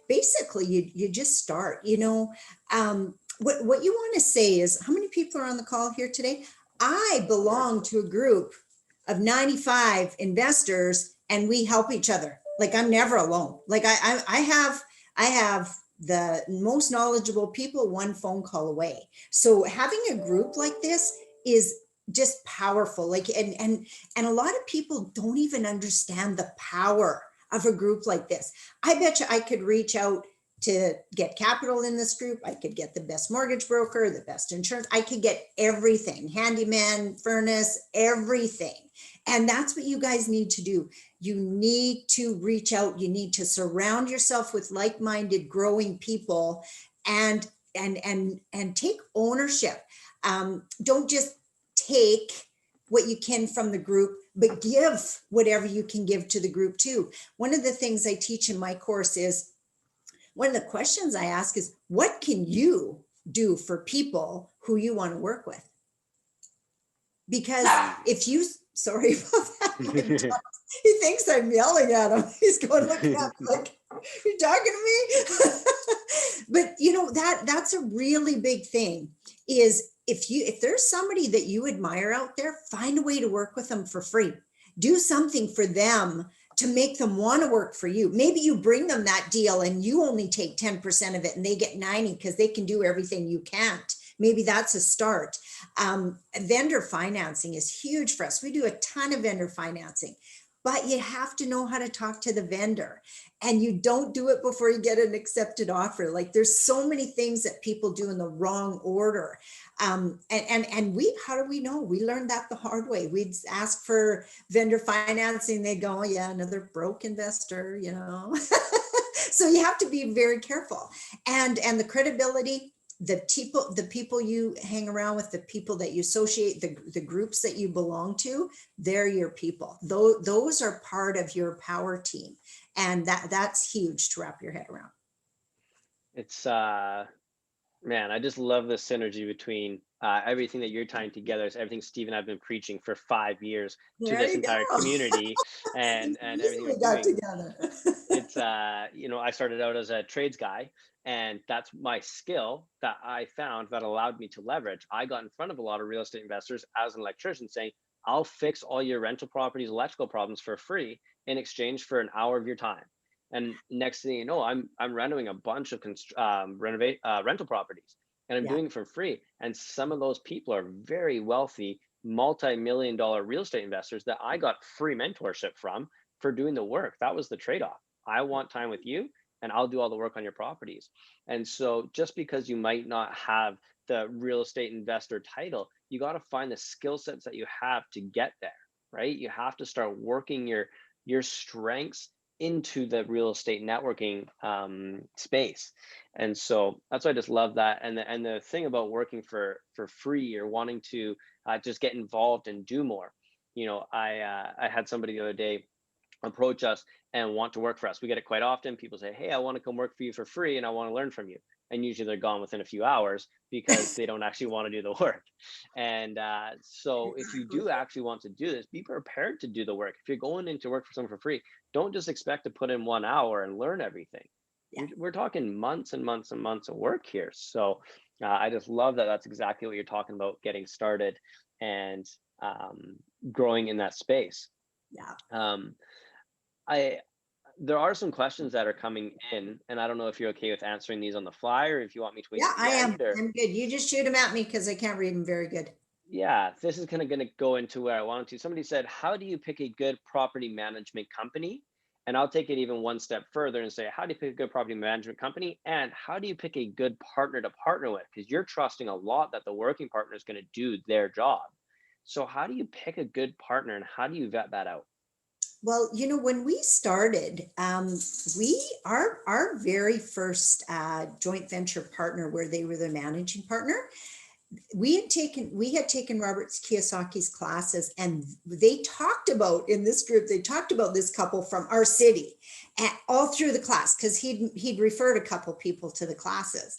basically you just start, what you want to say is, how many people are on the call here today? I belong to a group of 95 investors and we help each other. Like I'm never alone. Like I have the most knowledgeable people one phone call away. So having a group like this is just powerful. Like and a lot of people don't even understand the power of a group like this. I bet you I could reach out to get capital in this group. I could get the best mortgage broker, the best insurance. I could get everything, handyman, furnace, everything. And that's what you guys need to do. You need to reach out. You need to surround yourself with like-minded, growing people, and take ownership. Don't just take what you can from the group, but give whatever you can give to the group too. One of the things I teach in my course is, one of the questions I ask is, what can you do for people who you want to work with? Because if you, sorry about that, he thinks I'm yelling at him. He's going, looking at me like, you're talking to me? But that's a really big thing, is if there's somebody that you admire out there, find a way to work with them for free. Do something for them to make them want to work for you. Maybe you bring them that deal and you only take 10% of it and they get 90 because they can do everything you can't. Maybe that's a start. Vendor financing is huge for us. We do a ton of vendor financing, but you have to know how to talk to the vendor, and you don't do it before you get an accepted offer. Like there's so many things that people do in the wrong order. And we, how do we know? We learned that the hard way. We'd ask for vendor financing. They'd go, oh yeah, another broke investor, So you have to be very careful. And the credibility, the people you hang around with, the people that you associate, the groups that you belong to, they're your people. Those are part of your power team. And that's huge to wrap your head around. It's man, I just love the synergy between everything that you're tying together. Is everything Steve and I've been preaching for 5 years to this entire community, and everything we're doing. Together. It's I started out as a trades guy, and that's my skill that I found that allowed me to leverage. I got in front of a lot of real estate investors as an electrician saying, I'll fix all your rental properties, electrical problems for free in exchange for an hour of your time. And next thing you know, I'm renovating a bunch of rental properties, and I'm doing it for free. And some of those people are very wealthy, multi-million-dollar real estate investors that I got free mentorship from for doing the work. That was the trade-off. I want time with you, and I'll do all the work on your properties. And so just because you might not have the real estate investor title, you got to find the skill sets that you have to get there, right? You have to start working your strengths into the real estate networking space. And so that's why I just love that. And the thing about working for free or wanting to just get involved and do more, I had somebody the other day approach us and want to work for us. We get it quite often. People say, hey, I want to come work for you for free and I want to learn from you. And usually they're gone within a few hours because they don't actually want to do the work. And so if you do actually want to do this, be prepared to do the work. If you're going into work for someone for free, don't just expect to put in 1 hour and learn everything. Yeah. We're talking months and months and months of work here. So I just love that. That's exactly what you're talking about, getting started and growing in that space. Yeah. There are some questions that are coming in, and I don't know if you're okay with answering these on the fly or if you want me to wait. Yeah, I am. I'm good. You just shoot them at me because I can't read them very good. Yeah, this is kind of going to go into where I wanted to. Somebody said, how do you pick a good property management company? And I'll take it even one step further and say, how do you pick a good property management company? And how do you pick a good partner to partner with? Because you're trusting a lot that the working partner is going to do their job. So how do you pick a good partner and how do you vet that out? Well, when we started, our very first joint venture partner, where they were the managing partner, we had taken Robert Kiyosaki's classes, and they talked about, in this group, they talked about this couple from our city and all through the class, because he'd referred a couple people to the classes.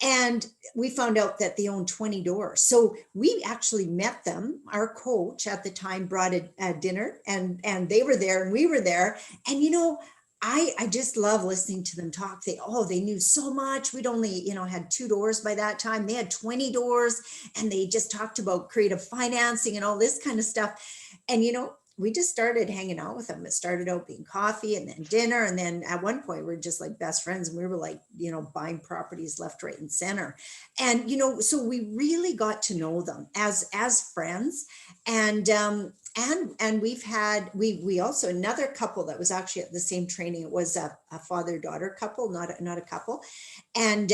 And we found out that they own 20 doors. So we actually met them. Our coach at the time brought a dinner, and they were there and we were there. And, you know, I just love listening to them talk. They knew so much. We'd only, you know, had 2 doors by that time. They had 20 doors, and they just talked about creative financing and all this kind of stuff. And, you know, we just started hanging out with them. It started out being coffee and then dinner. And then at one point we're just like best friends, and we were like, you know, buying properties left, right, and center. And, you know, so we really got to know them as friends. And we also, another couple that was actually at the same training, it was a father-daughter couple, not a couple. And,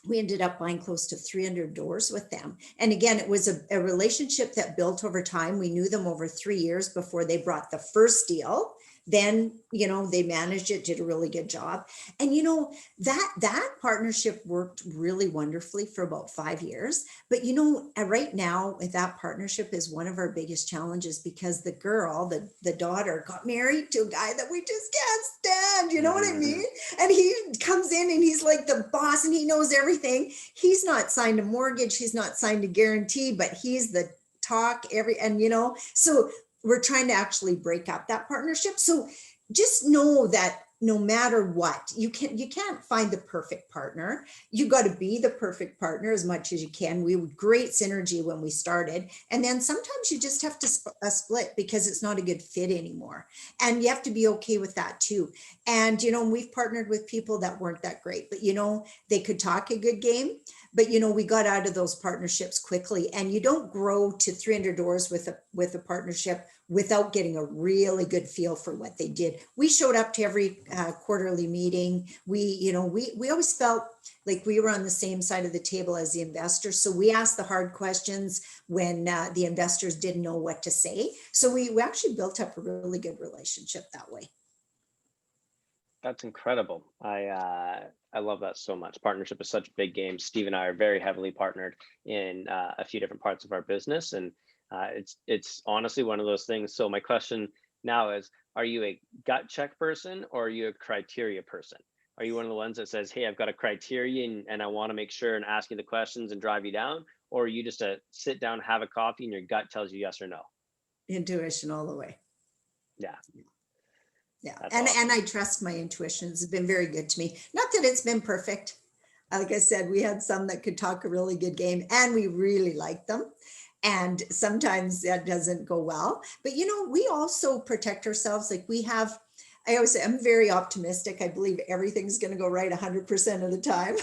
we ended up buying close to 300 doors with them. And again, it was a relationship that built over time. We knew them over 3 years before they brought the first deal. Then, you know, they managed it, did a really good job. And, you know, that partnership worked really wonderfully for about 5 years. But, you know, right now with that partnership is one of our biggest challenges, because the girl, the daughter, got married to a guy that we just can't stand. You know what I mean? And he comes in and he's like the boss, and he knows everything. He's not signed a mortgage. He's not signed a guarantee, but he's the talk and, you know, so we're trying to actually break up that partnership. So just know that no matter what, you can't find the perfect partner. You got to be the perfect partner as much as you can. We had great synergy when we started. And then sometimes you just have to split because it's not a good fit anymore. And you have to be okay with that too. And, you know, we've partnered with people that weren't that great, but, you know, they could talk a good game. But, you know, we got out of those partnerships quickly. And you don't grow to 300 doors with a partnership without getting a really good feel for what they did. We showed up to every quarterly meeting. We always felt like we were on the same side of the table as the investors. So we asked the hard questions when the investors didn't know what to say. So we actually built up a really good relationship that way. That's incredible. I love that so much. Partnership is such a big game. Steve and I are very heavily partnered in a few different parts of our business, and it's honestly one of those things. So my question now is, are you a gut check person, or are you a criteria person? Are you one of the ones that says, hey, I've got a criteria and I want to make sure and ask you the questions and drive you down? Or are you just a sit down, have a coffee, and your gut tells you yes or no? Intuition all the way. Yeah. Yeah. That's And awesome. I trust my intuition. It's been very good to me. Not that it's been perfect. Like I said, we had some that could talk a really good game, and we really liked them. And sometimes that doesn't go well. But, you know, we also protect ourselves. Like I always say, I'm very optimistic. I believe everything's going to go right 100% of the time.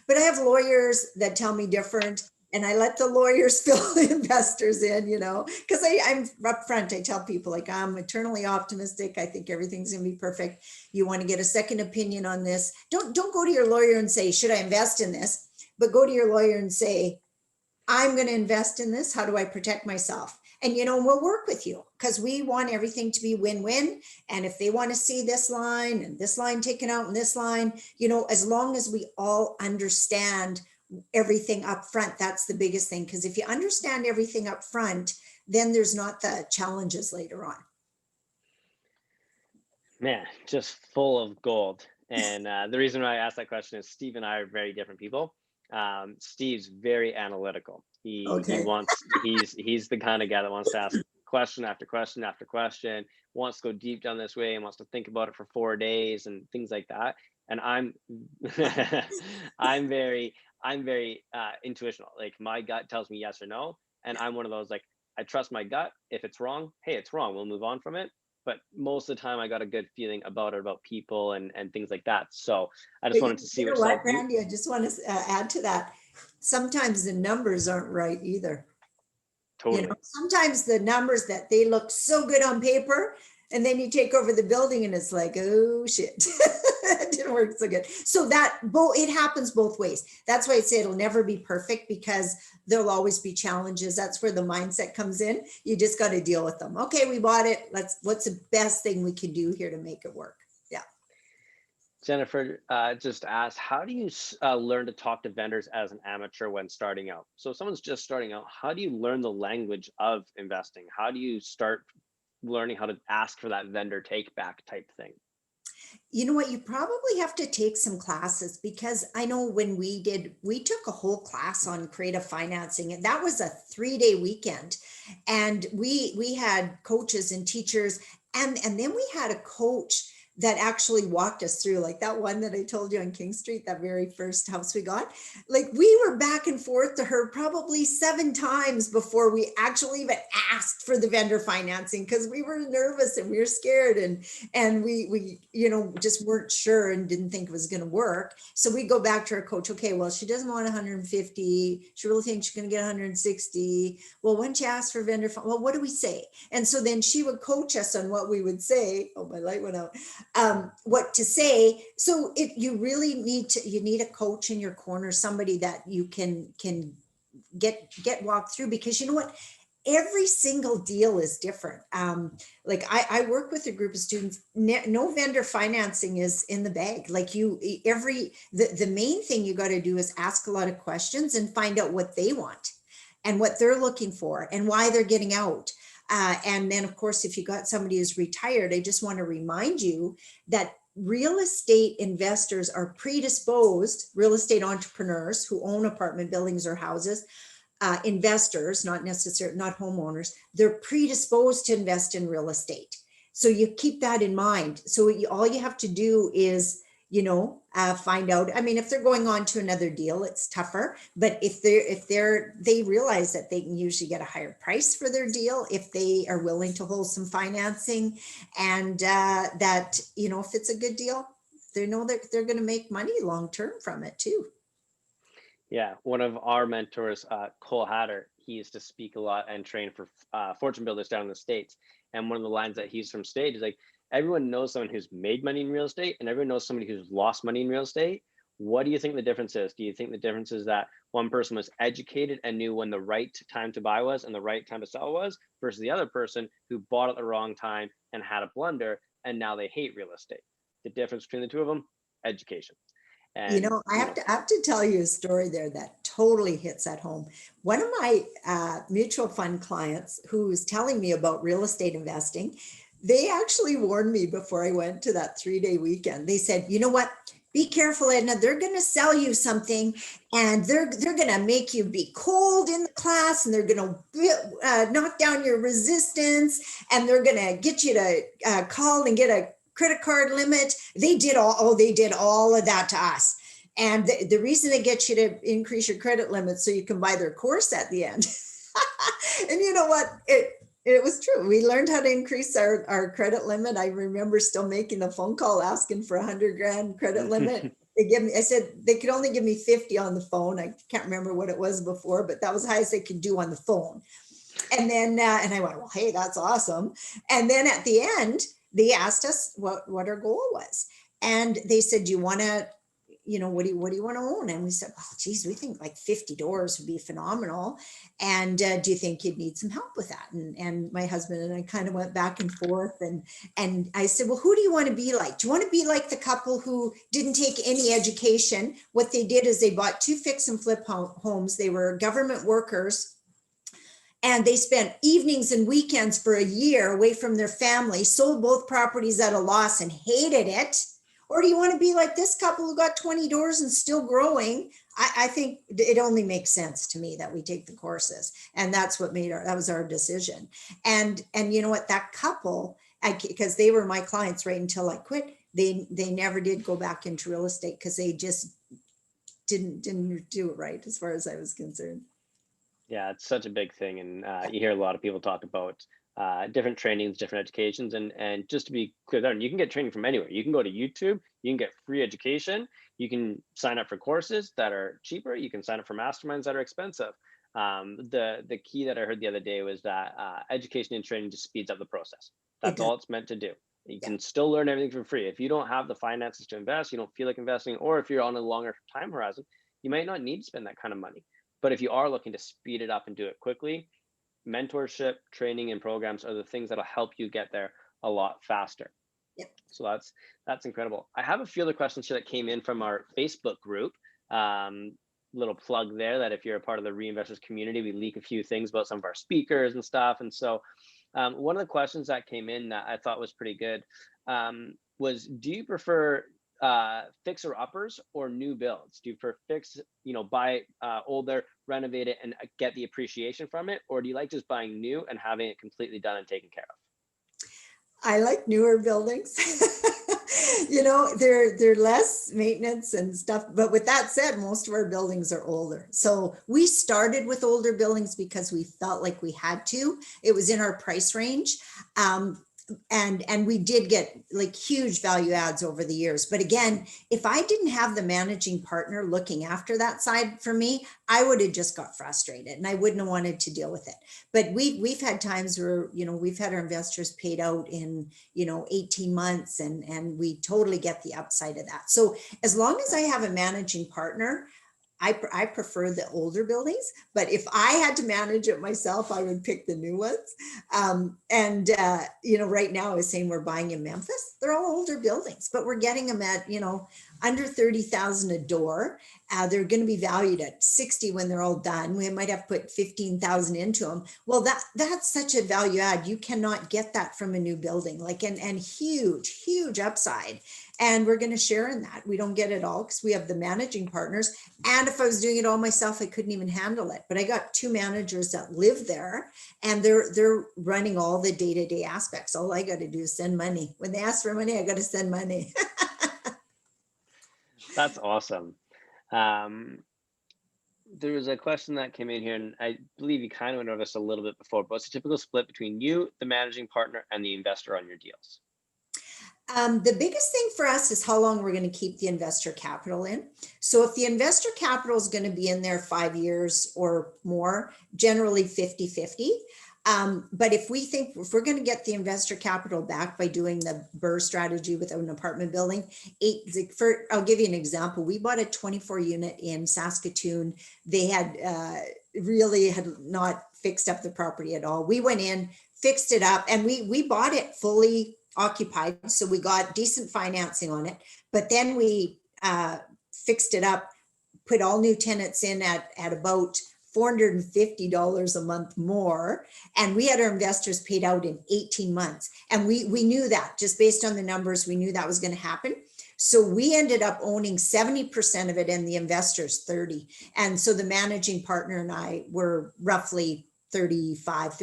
But I have lawyers that tell me different. And I let the lawyers fill the investors in, you know, because I'm upfront. I tell people, like, I'm eternally optimistic. I think everything's going to be perfect. You want to get a second opinion on this. Don't go to your lawyer and say, should I invest in this? But go to your lawyer and say, I'm going to invest in this. How do I protect myself? And, you know, we'll work with you, because we want everything to be win-win. And if they want to see this line and this line taken out and this line, you know, as long as we all understand everything up front, that's the biggest thing. Because if you understand everything up front, then there's not the challenges later on. Man, just full of gold. And the reason why I asked that question is Steve and I are very different people. Steve's very analytical. He's the kind of guy that wants to ask question after question after question, wants to go deep down this way, and wants to think about it for 4 days and things like that. And I'm I'm very intuitional. Like, my gut tells me yes or no, and I'm one of those, like, I trust my gut. If it's wrong, hey, it's wrong, we'll move on from it. But most of the time I got a good feeling about it, about people and things like that. So I just wanted to see you know what what, Randy, I just want to add to that. Sometimes the numbers aren't right either. Totally. You know, sometimes the numbers that they look so good on paper, and then you take over the building and it's like, oh shit, it didn't work so good. So it happens both ways. That's why I say it'll never be perfect, because there'll always be challenges. That's where the mindset comes in. You just got to deal with them. Okay, we bought it. What's the best thing we can do here to make it work? Yeah. Jennifer just asked, how do you learn to talk to vendors as an amateur when starting out? So if someone's just starting out, how do you learn the language of investing? How do you start learning how to ask for that vendor take back type thing? You know what, you probably have to take some classes, because I know when we took a whole class on creative financing, and that was a 3-day weekend. And we had coaches and teachers, and then we had a coach that actually walked us through, like that one that I told you on King Street, that very first house we got. Like, we were back and forth to her probably 7 times before we actually even asked for the vendor financing, because we were nervous and we were scared, and we just weren't sure and didn't think it was going to work. So we go back to our coach. Okay, well, she doesn't want 150. She really thinks she's going to get 160. Well, when she asks for vendor, well, what do we say? And so then she would coach us on what we would say. Oh, my light went out. What to say. So you really need a coach in your corner, somebody that you can get walked through, because you know what? Every single deal is different. Like I work with a group of students. No vendor financing is in the bag. Like the main thing you got to do is ask a lot of questions and find out what they want and what they're looking for and why they're getting out. And then, of course, if you got somebody who's retired, I just want to remind you that real estate investors are predisposed, real estate entrepreneurs who own apartment buildings or houses, investors, not homeowners, they're predisposed to invest in real estate. So you keep that in mind. So all you have to do is, find out. I mean, if they're going on to another deal, it's tougher. But if they realize that they can usually get a higher price for their deal if they are willing to hold some financing, and that if it's a good deal, they know that they're going to make money long term from it too. Yeah, one of our mentors, Cole Hatter, he used to speak a lot and train for fortune builders down in the States. And one of the lines that he's from stage is like, everyone knows someone who's made money in real estate and everyone knows somebody who's lost money in real estate. What do you think the difference is? Do you think the difference is that one person was educated and knew when the right time to buy was and the right time to sell was, versus the other person who bought at the wrong time and had a blunder and now they hate real estate? The difference between the two of them, education. And I have to tell you a story there that totally hits at home. One of my mutual fund clients who was telling me about real estate investing, they actually warned me before I went to that 3-day weekend. They said, you know what? Be careful, Edna. They're going to sell you something, and they're going to make you be cold in the class, and they're going to knock down your resistance, and they're going to get you to call and get a credit card limit. They did all of that to us. And the reason they get you to increase your credit limit so you can buy their course at the end. And you know what? It was true. We learned how to increase our credit limit. I remember still making a phone call asking for $100,000 credit limit. I said they could only give me 50 on the phone. I can't remember what it was before, but that was the highest they could do on the phone. And then, and I went, well, hey, that's awesome. And then at the end, they asked us what our goal was. And they said, do you want to, what do you want to own? And we said, well, geez, we think like 50 doors would be phenomenal. And do you think you'd need some help with that? And my husband and I kind of went back and forth. And I said, well, who do you want to be like? Do you want to be like the couple who didn't take any education? What they did is they bought 2 fix and flip homes. They were government workers. And they spent evenings and weekends for a year away from their family, sold both properties at a loss and hated it. Or do you want to be like this couple who got 20 doors and still growing? I think it only makes sense to me that we take the courses. And that's what that was our decision. And you know what, that couple, because they were my clients right until I quit, they never did go back into real estate because they just didn't do it right as far as I was concerned. Yeah, it's such a big thing. And you hear a lot of people talk about different trainings, different educations. And just to be clear, you can get training from anywhere. You can go to YouTube, you can get free education. You can sign up for courses that are cheaper. You can sign up for masterminds that are expensive. The key that I heard the other day was that education and training just speeds up the process. That's all it's meant to do. You can still learn everything for free. If you don't have the finances to invest, you don't feel like investing, or if you're on a longer time horizon, you might not need to spend that kind of money. But if you are looking to speed it up and do it quickly, mentorship, training, and programs are the things that'll help you get there a lot faster. Yep. So that's incredible. I have a few other questions here that came in from our Facebook group. Little plug there that if you're a part of the Reinvestors community, we leak a few things about some of our speakers and stuff. And so one of the questions that came in that I thought was pretty good was, do you prefer fixer uppers or new builds? Do you prefer fix, buy older, renovate it, and get the appreciation from it? Or do you like just buying new and having it completely done and taken care of? I like newer buildings. They're less maintenance and stuff. But with that said, most of our buildings are older. So we started with older buildings because we felt like we had to. It was in our price range. And we did get like huge value adds over the years. But again, if I didn't have the managing partner looking after that side for me, I would have just got frustrated and I wouldn't have wanted to deal with it. But we've had times where, we've had our investors paid out in, 18 months and we totally get the upside of that. So as long as I have a managing partner, I prefer the older buildings, but if I had to manage it myself, I would pick the new ones. Right now I was saying we're buying in Memphis. They're all older buildings, but we're getting them at, under 30,000 a door. They're going to be valued at 60 when they're all done. We might have put 15,000 into them. Well, that's such a value add. You cannot get that from a new building, and huge upside. And we're going to share in that. We don't get it all because we have the managing partners. And if I was doing it all myself, I couldn't even handle it. But I got 2 managers that live there and they're running all the day-to-day aspects. All I got to do is send money. When they ask for money, I got to send money. That's awesome. There was a question that came in here, and I believe you kind of went over this a little bit before, but what's a typical split between you, the managing partner, and the investor on your deals? The biggest thing for us is how long we're going to keep the investor capital in. So if the investor capital is going to be in there 5 years or more, generally 50-50. But if we're going to get the investor capital back by doing the BRRRR strategy with an apartment building, I'll give you an example. We bought a 24 unit in Saskatoon. They had really had not fixed up the property at all. We went in, fixed it up, and we bought it fully occupied. So we got decent financing on it, but then we fixed it up, put all new tenants in at about $450 a month more. And we had our investors paid out in 18 months. And we knew that just based on the numbers, we knew that was going to happen. So we ended up owning 70% of it and the investors 30. And so the managing partner and I were roughly 35,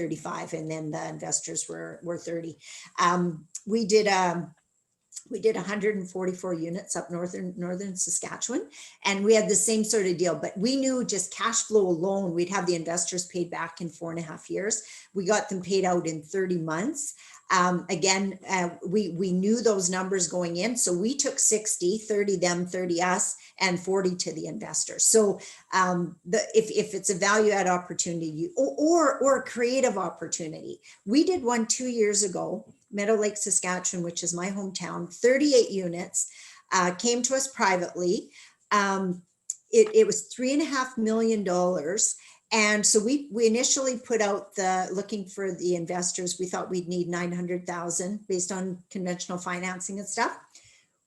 and then the investors were 30. We did 144 units up northern Saskatchewan, and we had the same sort of deal, but we knew just cash flow alone, we'd have the investors paid back in 4.5 years. We got them paid out in 30 months. We knew those numbers going in. So we took 60, 30 them, 30 us, and 40 to the investors. So if it's a value add opportunity or a creative opportunity, we did one 2 years ago, Meadow Lake, Saskatchewan, which is my hometown, 38 units, came to us privately. It was $3.5 million. And so we initially put out looking for the investors. We thought we'd need 900,000 based on conventional financing and stuff.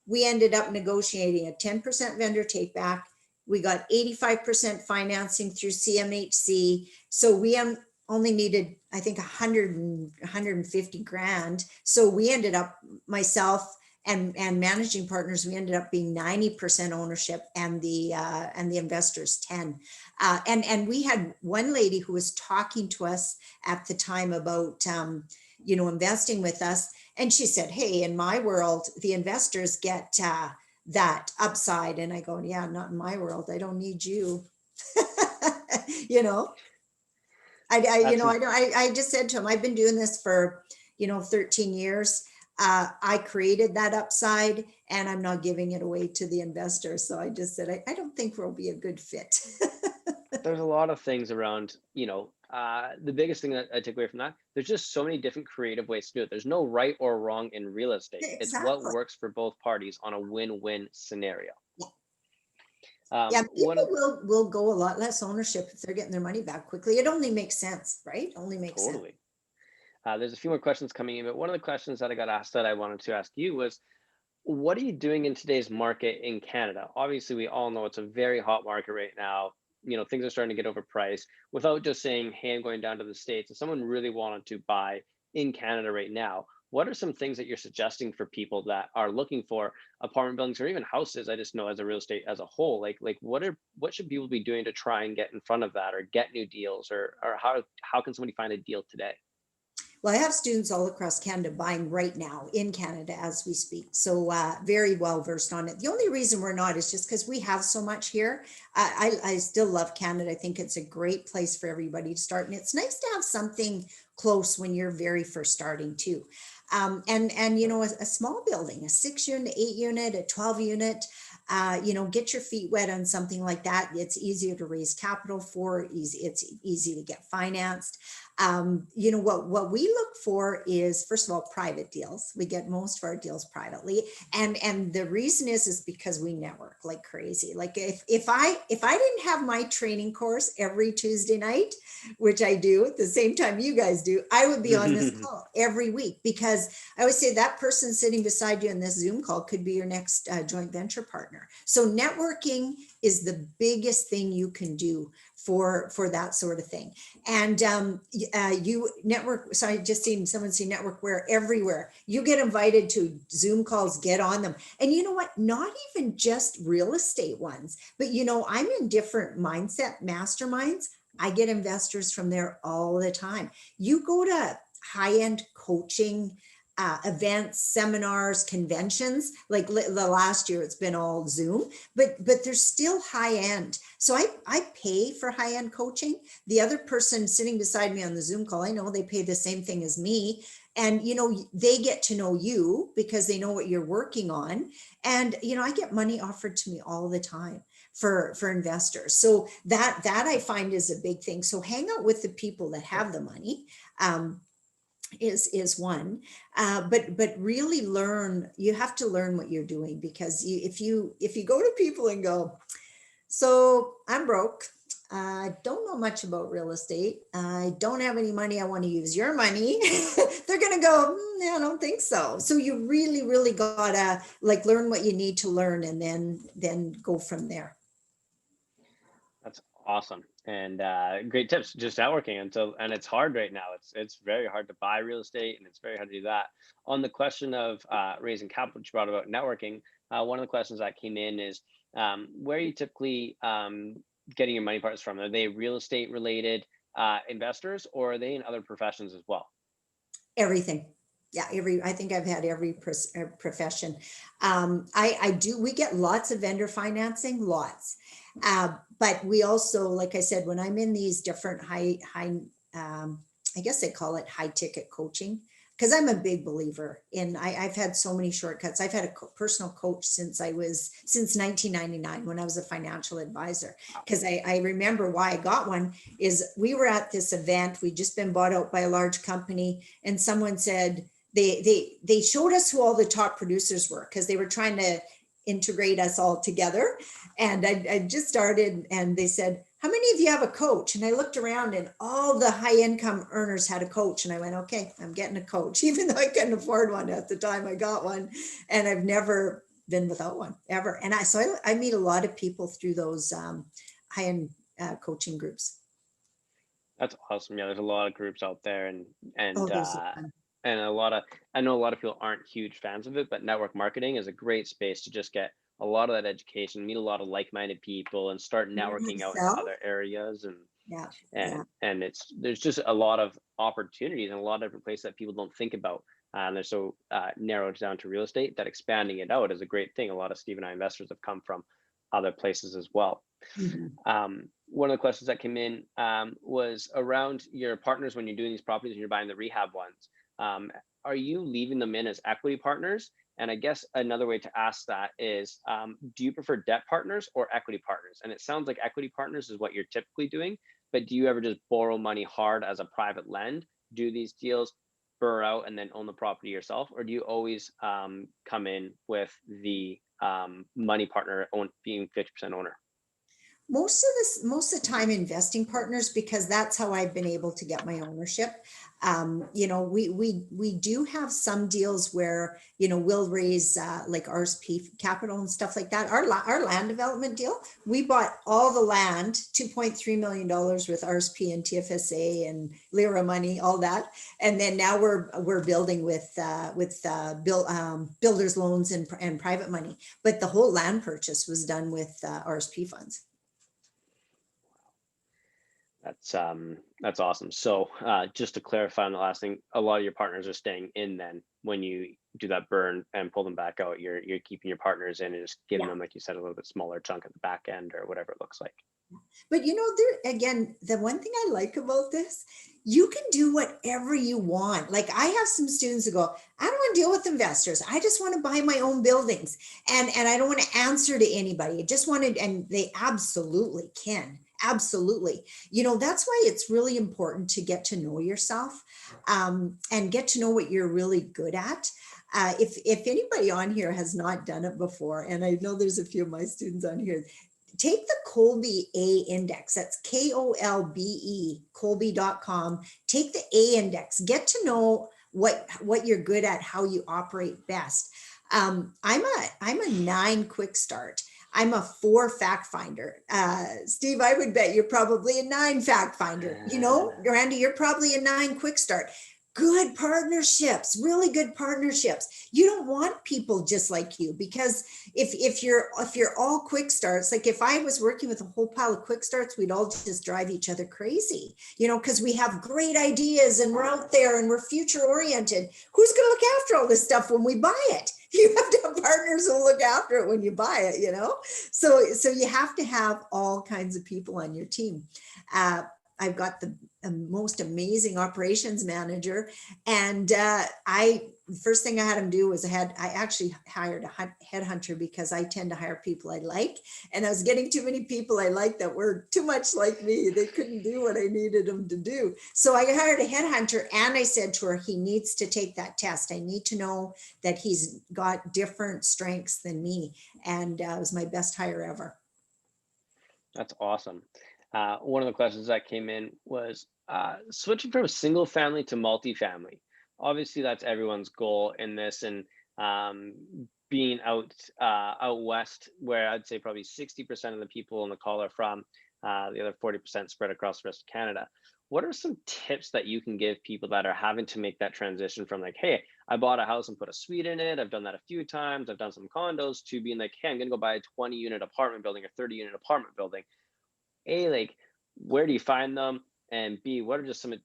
We ended up negotiating a 10% vendor take back. We got 85% financing through CMHC. So we only needed, I think, 150 grand. So we ended up, myself and managing partners, we ended up being 90% ownership and the investors 10. And we had one lady who was talking to us at the time about, investing with us. And she said, hey, in my world, the investors get that upside. And I go, yeah, not in my world. I don't need you. I just said to him, I've been doing this for, 13 years. I created that upside and I'm not giving it away to the investor. So I just said, I don't think we'll be a good fit. There's a lot of things around, the biggest thing that I took away from that, there's just so many different creative ways to do it. There's no right or wrong in real estate. Exactly. It's what works for both parties on a win-win scenario. People will go a lot less ownership if they're getting their money back quickly. It only makes sense, right? Only makes sense. Totally. There's a few more questions coming in, but one of the questions that I got asked that I wanted to ask you was, what are you doing in today's market in Canada? Obviously, we all know it's a very hot market right now. Things are starting to get overpriced. Without just saying, hey, I'm going down to the States, if someone really wanted to buy in Canada right now, what are some things that you're suggesting for people that are looking for apartment buildings or even houses? I just know as a real estate as a whole, like what should people be doing to try and get in front of that or get new deals, or how can somebody find a deal today? Well, I have students all across Canada buying right now in Canada as we speak. So very well versed on it. The only reason we're not is just because we have so much here. I still love Canada. I think it's a great place for everybody to start. And it's nice to have something close when you're very first starting too. And a small building, a 6-unit, 8-unit, a 12-unit, get your feet wet on something like that. It's easier to raise capital for, it's easy to get financed. What we look for is, first of all, private deals. We get most of our deals privately. And the reason is because we network like crazy. Like if I didn't have my training course every Tuesday night, which I do at the same time you guys do, I would be on this call every week, because I always say that person sitting beside you in this Zoom call could be your next joint venture partner. So networking is the biggest thing you can do for that sort of thing. And you network. So I just seen someone say network where everywhere you get invited to Zoom calls, get on them. And you know what? Not even just real estate ones, but I'm in different mindset masterminds. I get investors from there all the time. You go to high-end coaching events, seminars, conventions, like the last year it's been all Zoom, but there's still high end. So I pay for high end coaching. The other person sitting beside me on the Zoom call, I know they pay the same thing as me. And, they get to know you because they know what you're working on. And, I get money offered to me all the time for investors. So that I find is a big thing. So hang out with the people that have the money. Is one, but really learn. You have to learn what you're doing, because if you go to people and go, so I'm broke, I don't know much about real estate, I don't have any money, I want to use your money, they're gonna go, I don't think so. So you really gotta learn what you need to learn, and then go from there. That's awesome. And great tips. Just networking. And it's hard right now. It's very hard to buy real estate, and it's very hard to do that. On the question of raising capital, which you brought about networking, one of the questions that came in is, where are you typically getting your money partners from? Are they real estate related investors, or are they in other professions as well? Everything. Yeah, I think I've had every profession. We get lots of vendor financing, lots. But we also, like I said, when I'm in these different high, I guess they call it high ticket coaching, because I'm a big believer in, I've had so many shortcuts. I've had a personal coach since 1999, when I was a financial advisor. Because I remember why I got one is we were at this event. We'd just been bought out by a large company, and someone said, they showed us who all the top producers were, because they were trying to integrate us all together. And I just started, and they said, how many of you have a coach? And I looked around, and all the high income earners had a coach. And I went, okay, I'm getting a coach, even though I couldn't afford one at the time I got one. And I've never been without one ever. And I meet a lot of people through those high end coaching groups. That's awesome. Yeah, there's a lot of groups out there, and Oh, those are fun. and I know a lot of people aren't huge fans of it, but network marketing is a great space to just get a lot of that education, meet a lot of like-minded people, and start Learn how networking to out into sell. other areas. And Yeah, yeah. and there's just a lot of opportunities and a lot of different places that people don't think about. And they're so narrowed down to real estate that expanding it out is a great thing. A lot of Steve and I investors have come from other places as well. Mhm. One of the questions that came in was around your partners when you're doing these properties and you're buying the rehab ones. Are you leaving them in as equity partners? And I guess another way to ask that is, do you prefer debt partners or equity partners? And it sounds like equity partners is what you're typically doing, but do you ever just borrow money hard as a private lend, do these deals, burr out, and then own the property yourself? Or do you always come in with the money partner being 50% owner? Most of the time investing partners, because that's how I've been able to get my ownership. You know, we do have some deals where, you know, we'll raise like RSP capital and stuff like that. Our land development deal, we bought all the land, $2.3 million with RSP and TFSA and LIRA money, all that. And then now we're building with builders loans and private money. But the whole land purchase was done with RSP funds. That's awesome. So just to clarify on the last thing, a lot of your partners are staying in then when you do that burn and pull them back out, you're keeping your partners in and just giving them, like you said, a little bit smaller chunk at the back end or whatever it looks like. But you know, there again, the one thing I like about this, you can do whatever you want. Like I have some students who go, I don't want to deal with investors. I just want to buy my own buildings. And I don't want to answer to anybody. I just wanted, and they absolutely can. Absolutely. You know, that's why it's really important to get to know yourself and get to know what you're really good at. If anybody on here has not done it before, and I know there's a few of my students on here, take the Colby A index. That's KOLBE, Colby.com. Take the A index, get to know what you're good at, how you operate best. I'm a 9 quick start. I'm a 4 fact finder. Steve, I would bet you're probably a 9 fact finder. You know, Randy, you're probably a 9 quick start. Good partnerships, really good partnerships. You don't want people just like you, because if you're all quick starts, like if I was working with a whole pile of quick starts, we'd all just drive each other crazy, you know, because we have great ideas and we're out there and we're future oriented. Who's going to look after all this stuff when we buy it? You have to have partners who look after it when you buy it, you know? So you have to have all kinds of people on your team. I've got the most amazing operations manager. And first thing I had him do was I actually hired a headhunter, because I tend to hire people I like. And I was getting too many people I liked that were too much like me. They couldn't do what I needed them to do. So I hired a headhunter, and I said to her, he needs to take that test. I need to know that he's got different strengths than me. And it was my best hire ever. That's awesome. One of the questions that came in was switching from single family to multifamily. Obviously, that's everyone's goal in this, and being out west, where I'd say probably 60% of the people in the call are from, the other 40% spread across the rest of Canada. What are some tips that you can give people that are having to make that transition from like, hey, I bought a house and put a suite in it, I've done that a few times, I've done some condos, to being like, hey, I'm gonna go buy a 20-unit apartment building or 30-unit apartment building? A, like, where do you find them? And B, what are just some,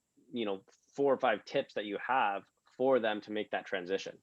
4 or 5 tips that you have for them to make that transition?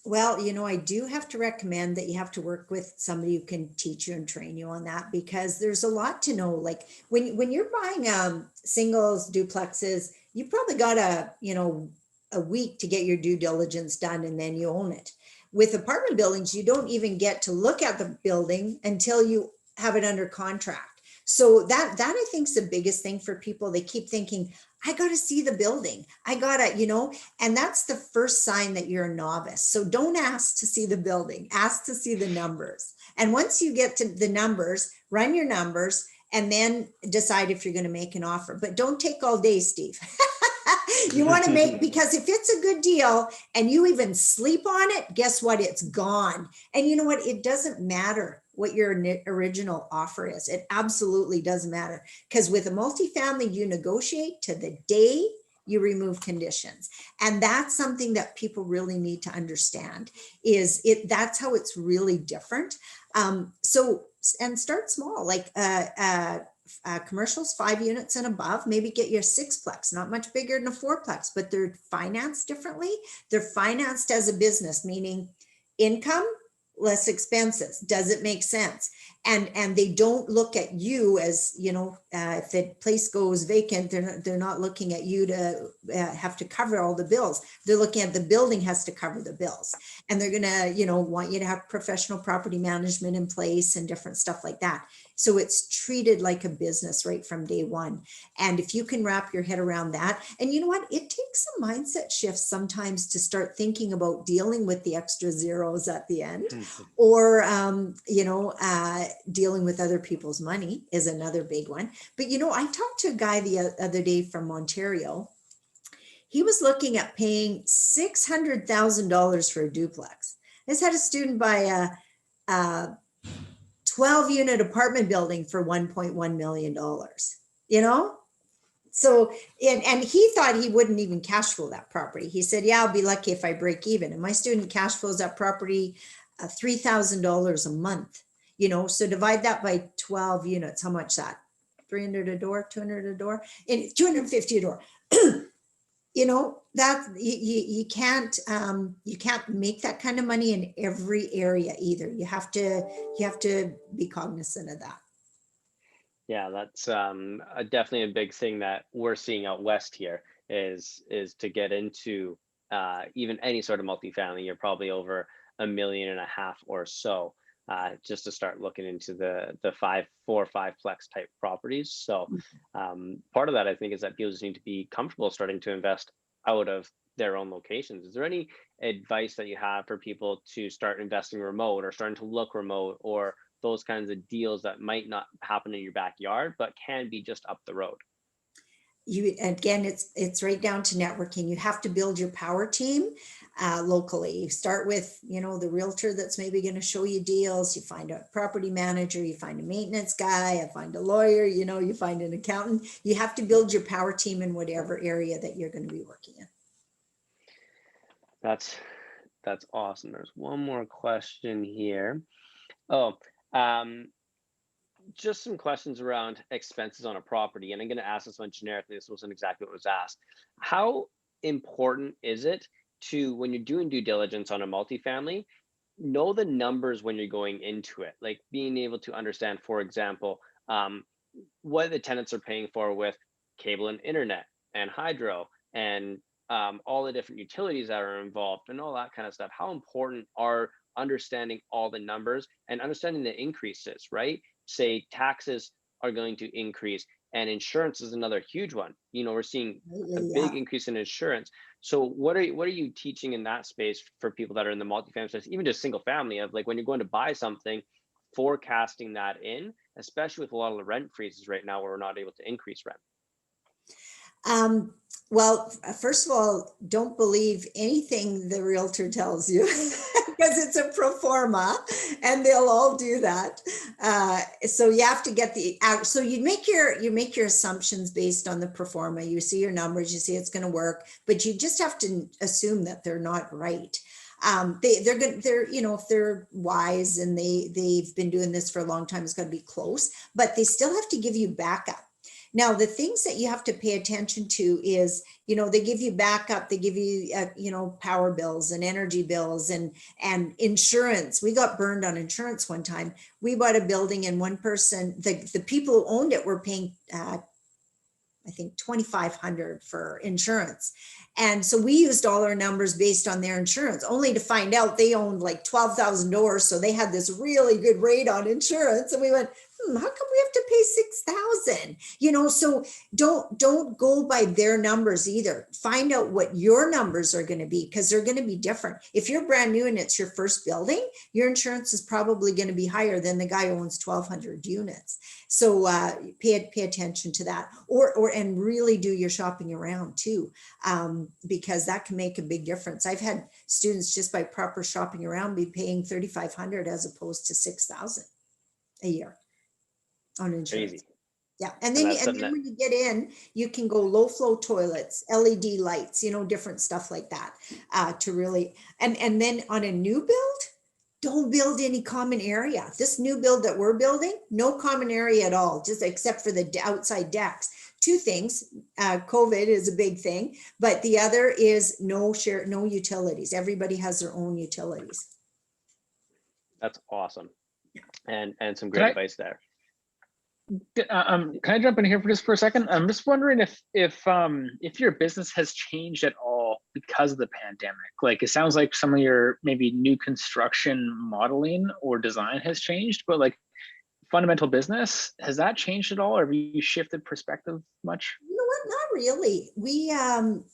Well, you know, I do have to recommend that you have to work with somebody who can teach you and train you on that, because there's a lot to know. Like when you're buying singles, duplexes, you probably got a week to get your due diligence done, and then you own it. With apartment buildings, you don't even get to look at the building until you have it under contract. So that I think is the biggest thing for people. They keep thinking, I got to see the building. I got to, and that's the first sign that you're a novice. So don't ask to see the building, ask to see the numbers. And once you get to the numbers, run your numbers, and then decide if you're going to make an offer. But don't take all day, Steve. You want to make, because if it's a good deal and you even sleep on it, guess what? It's gone. And you know what? It doesn't matter what your original offer is. It absolutely doesn't matter, because with a multifamily, you negotiate to the day you remove conditions. And that's something that people really need to understand, that's how it's really different. And start small, like commercials, 5 units and above, maybe get your 6-plex, not much bigger than a 4-plex, but they're financed differently. They're financed as a business, meaning income, less expenses. Does it make sense? And they don't look at you as, if the place goes vacant, they're not looking at you to have to cover all the bills. They're looking at the building has to cover the bills. And they're going to, want you to have professional property management in place and different stuff like that. So it's treated like a business right from day one. And if you can wrap your head around that, and you know what, it takes a mindset shift sometimes to start thinking about dealing with the extra zeros at the end, or, dealing with other people's money is another big one. But, I talked to a guy the other day from Ontario. He was looking at paying $600,000 for a duplex. This had a student buy a 12-unit apartment building for $1.1 million, So, and he thought he wouldn't even cash flow that property. He said, yeah, I'll be lucky if I break even. And my student cash flows that property $3,000 a month, so divide that by 12 units. How much that? 300 a door, 200 a door, and 250 a door. That you can't make that kind of money in every area either. You have to be cognizant of that. Yeah, that's definitely a big thing that we're seeing out west here is to get into even any sort of multifamily. You're probably over $1.5 million or so, just to start looking into the 4 or 5 plex type properties. So part of that, I think, is that people just need to be comfortable starting to invest out of their own locations. Is there any advice that you have for people to start investing remote or starting to look remote, or those kinds of deals that might not happen in your backyard but can be just up the road? Again, it's right down to networking. You have to build your power team locally. You start with, the realtor that's maybe going to show you deals. You find a property manager, you find a maintenance guy, you find a lawyer, you find an accountant. You have to build your power team in whatever area that you're going to be working in. That's awesome. There's one more question here. Just some questions around expenses on a property, and I'm going to ask this one generically. This wasn't exactly what was asked. How important is it to, when you're doing due diligence on a multifamily, know the numbers when you're going into it, like being able to understand, for example, what the tenants are paying for with cable and internet and hydro and all the different utilities that are involved and all that kind of stuff? How important are understanding all the numbers and understanding the increases, right? Say taxes are going to increase and insurance is another huge one. We're seeing a big increase in insurance. So what are you teaching in that space for people that are in the multifamily space, even just single family, of like when you're going to buy something, forecasting that in, especially with a lot of the rent freezes right now where we're not able to increase rent? Well, first of all, don't believe anything the realtor tells you because it's a pro forma and they'll all do that. So you have to get so you make your assumptions based on the pro forma. You see your numbers, you see it's going to work, but you just have to assume that they're not right. They're good. If they're wise and they've been doing this for a long time, it's going to be close, but they still have to give you backup. Now, the things that you have to pay attention to is, they give you backup, they give you, power bills and energy bills and insurance. We got burned on insurance one time. We bought a building and one person, the people who owned it were paying, I think $2,500 for insurance. And so we used all our numbers based on their insurance, only to find out they owned like 12,000 doors. So they had this really good rate on insurance. And we went, how come we have to pay 6,000? So don't go by their numbers either. Find out what your numbers are going to be, because they're going to be different. If you're brand new and it's your first building, your insurance is probably going to be higher than the guy who owns 1,200 units. So pay attention to that, and really do your shopping around too, because that can make a big difference. I've had students just by proper shopping around be paying $3,500 as opposed to $6,000 a year on insurance. Crazy. Yeah, and then when you get in, you can go low flow toilets, LED lights, different stuff like that to really. And then on a new build, don't build any common area. This new build that we're building, no common area at all, just except for the outside decks. Two things, COVID is a big thing, but the other is no utilities. Everybody has their own utilities. That's awesome. And some great advice there. Can I jump in here for a second? I'm just wondering if your business has changed at all because of the pandemic. Like, it sounds like some of your maybe new construction modeling or design has changed, but like fundamental business. Has that changed at all, or have you shifted perspective much? You know what? Not really. We had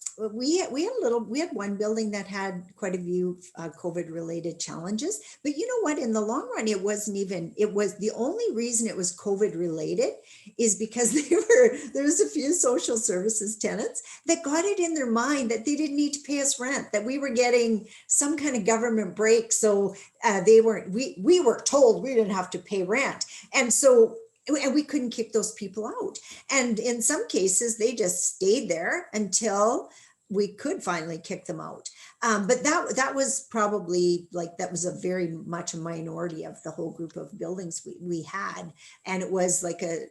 one building that had quite a few COVID related challenges, but you know what? In the long run, it wasn't even. It was the only reason it was COVID related is because there was a few social services tenants that got it in their mind that they didn't need to pay us rent, that we were getting some kind of government break, so they weren't. We were told we didn't have to pay rent, and so. And we couldn't kick those people out. And in some cases, they just stayed there until we could finally kick them out. But that was probably like, that was a very much a minority of the whole group of buildings we had. And it was like a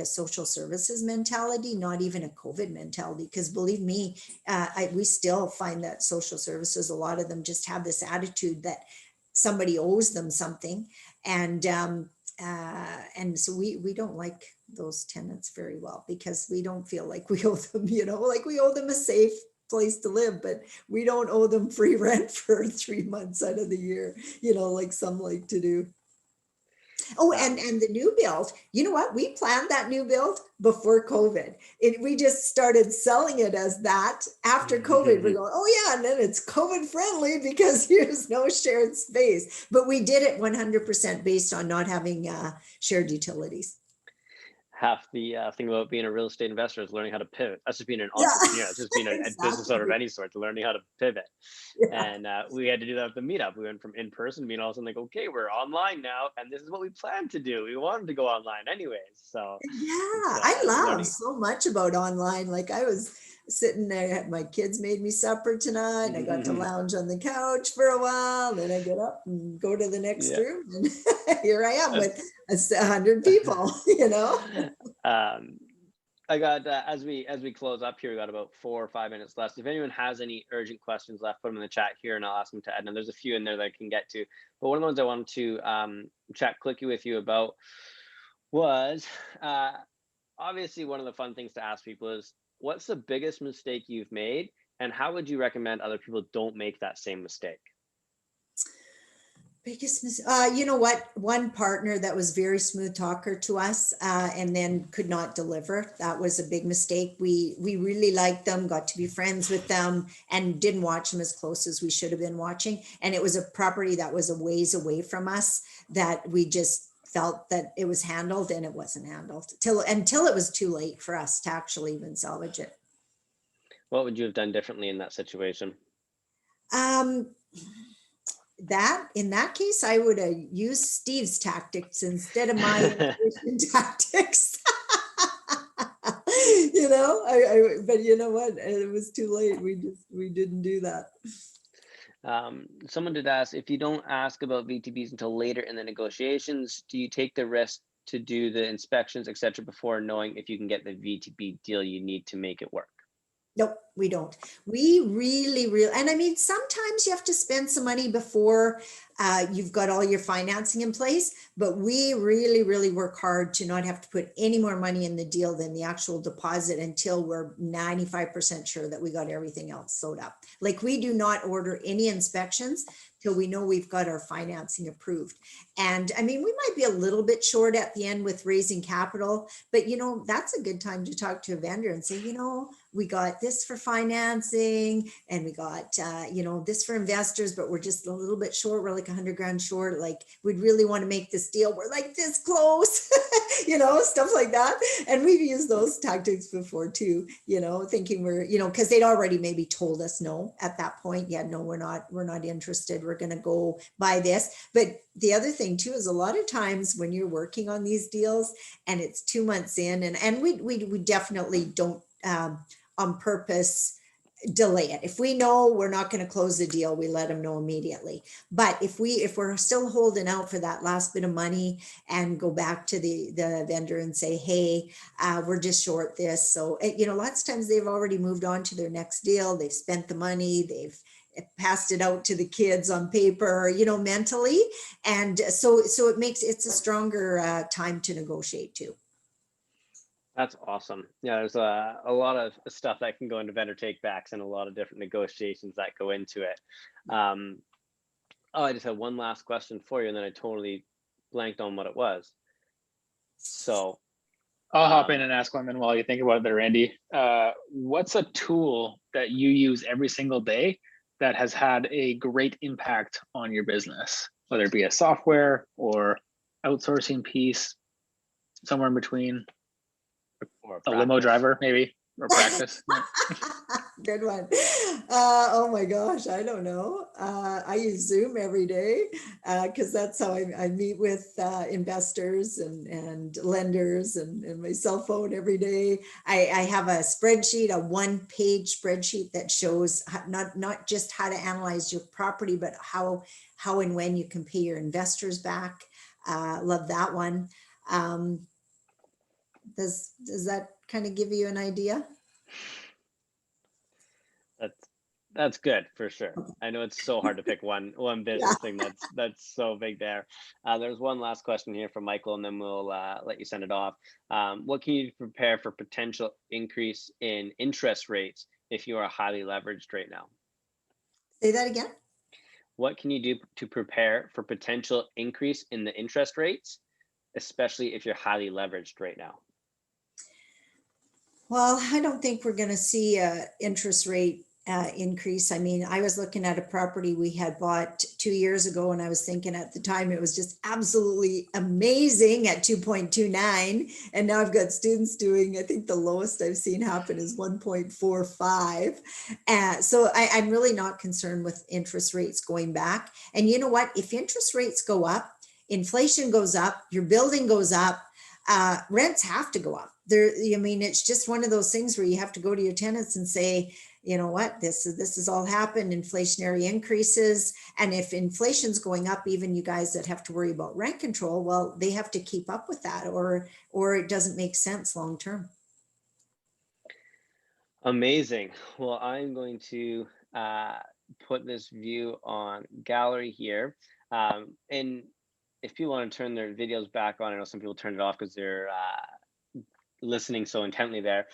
social services mentality, not even a COVID mentality. Because believe me, we still find that social services, a lot of them just have this attitude that somebody owes them something. And so we don't like those tenants very well, because we don't feel like we owe them, like we owe them a safe place to live, but we don't owe them free rent for 3 months out of the year, like some like to do. Oh, and the new build, you know what? We planned that new build before COVID. We just started selling it as that after COVID. We're going, oh yeah, and then it's COVID friendly because there's no shared space. But we did it 100% based on not having shared utilities. Half the thing about being a real estate investor is learning how to pivot. That's just being an Yeah. entrepreneur. That's just being a Exactly. business owner of any sort, learning how to pivot. Yeah. And we had to do that at the meetup. We went from in person, being all of a sudden like, okay, we're online now, and this is what we planned to do. We wanted to go online anyways. So Yeah, it's, I love learning. so much about online. Like I was sitting there, my kids made me supper tonight, and I got to lounge on the couch for a while. Then I get up and go to the next Yeah. room, and here I am with 100 people. I got as we close up here, we got about 4 or 5 minutes left. If anyone has any urgent questions left, put them in the chat here, and I'll ask them to Edna. There's a few in there that I can get to, but one of the ones I wanted to chat quickly with you about was obviously one of the fun things to ask people is, what's the biggest mistake you've made, and how would you recommend other people don't make that same mistake? Biggest mistake, you know what? One partner that was very smooth talker to us, and then could not deliver. That was a big mistake. We really liked them, got to be friends with them, and didn't watch them as close as we should have been watching. And it was a property that was a ways away from us that we just felt that it was handled, and it wasn't handled until it was too late for us to actually even salvage it. What would you have done differently in that situation? That in that case, I would have used Steve's tactics instead of my tactics. But you know what? It was too late. We didn't do that. Someone did ask, if you don't ask about VTBs until later in the negotiations, do you take the risk to do the inspections, etc., before knowing if you can get the VTB deal you need to make it work? Nope, we don't. We really, and I mean, sometimes you have to spend some money before you've got all your financing in place, but we really, really work hard to not have to put any more money in the deal than the actual deposit until we're 95% sure that we got everything else sewed up. Like, we do not order any inspections till we know we've got our financing approved. And I mean, we might be a little bit short at the end with raising capital, but that's a good time to talk to a vendor and say, we got this for financing, and we got, this for investors, but we're just a little bit short. We're like 100 grand short. Like, we'd really want to make this deal. We're like this close, stuff like that. And we've used those tactics before too, thinking we're, because they'd already maybe told us no at that point. Yeah, no, we're not interested. We're going to go buy this. But the other thing too is, a lot of times when you're working on these deals and it's 2 months in, and we definitely don't on purpose delay it. If we know we're not going to close the deal, we let them know immediately. But if we're still holding out for that last bit of money and go back to the vendor and say, hey, we're just short this. So, lots of times they've already moved on to their next deal. They've spent the money. They've passed it out to the kids on paper, mentally. And so it's a stronger time to negotiate too. That's awesome. Yeah, there's a lot of stuff that can go into vendor takebacks and a lot of different negotiations that go into it. I just had one last question for you, and then I totally blanked on what it was. So I'll hop in and ask one then while you think about it there, Randy. What's a tool that you use every single day that has had a great impact on your business, whether it be a software or outsourcing piece, somewhere in between, or a limo practice. driver maybe, or practice? Good one. Oh my gosh, I don't know. I use Zoom every day because that's how I meet with investors and lenders and my cell phone every day. I have a spreadsheet, a one-page spreadsheet that shows not just how to analyze your property, but how and when you can pay your investors back. Love that one. Does that kind of give you an idea? That's good for sure. I know it's so hard to pick one business thing that's so big there. There's one last question here from Michael, and then we'll let you send it off. What can you prepare for potential increase in interest rates if you are highly leveraged right now? Say that again. What can you do to prepare for potential increase in the interest rates, especially if you're highly leveraged right now? Well, I don't think we're going to see a interest rate increase. I mean, I was looking at a property we had bought 2 years ago, and I was thinking at the time it was just absolutely amazing at 2.29. And now I've got students doing, I think the lowest I've seen happen is 1.45. So I'm really not concerned with interest rates going back. And you know what? If interest rates go up, inflation goes up, your building goes up, rents have to go up. I mean, it's just one of those things where you have to go to your tenants and say, you know what, this has all happened, inflationary increases. And if inflation's going up, even you guys that have to worry about rent control, well, they have to keep up with that, or it doesn't make sense long term. Amazing. Well, I'm going to put this view on gallery here. And if people want to turn their videos back on, I know some people turned it off because they're listening so intently there.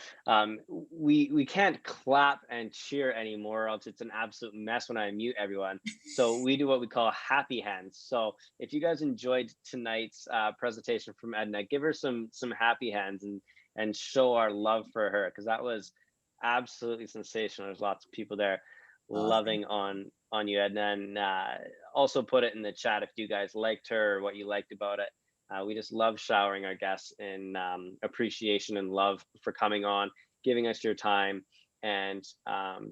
We can't clap and cheer anymore, else it's an absolute mess when I mute everyone. So we do what we call happy hands. So if you guys enjoyed tonight's presentation from Edna, give her some happy hands and show our love for her, because that was absolutely sensational. There's lots of people there loving on you, Edna, and also put it in the chat if you guys liked her or what you liked about it. We just love showering our guests in appreciation and love for coming on, giving us your time, and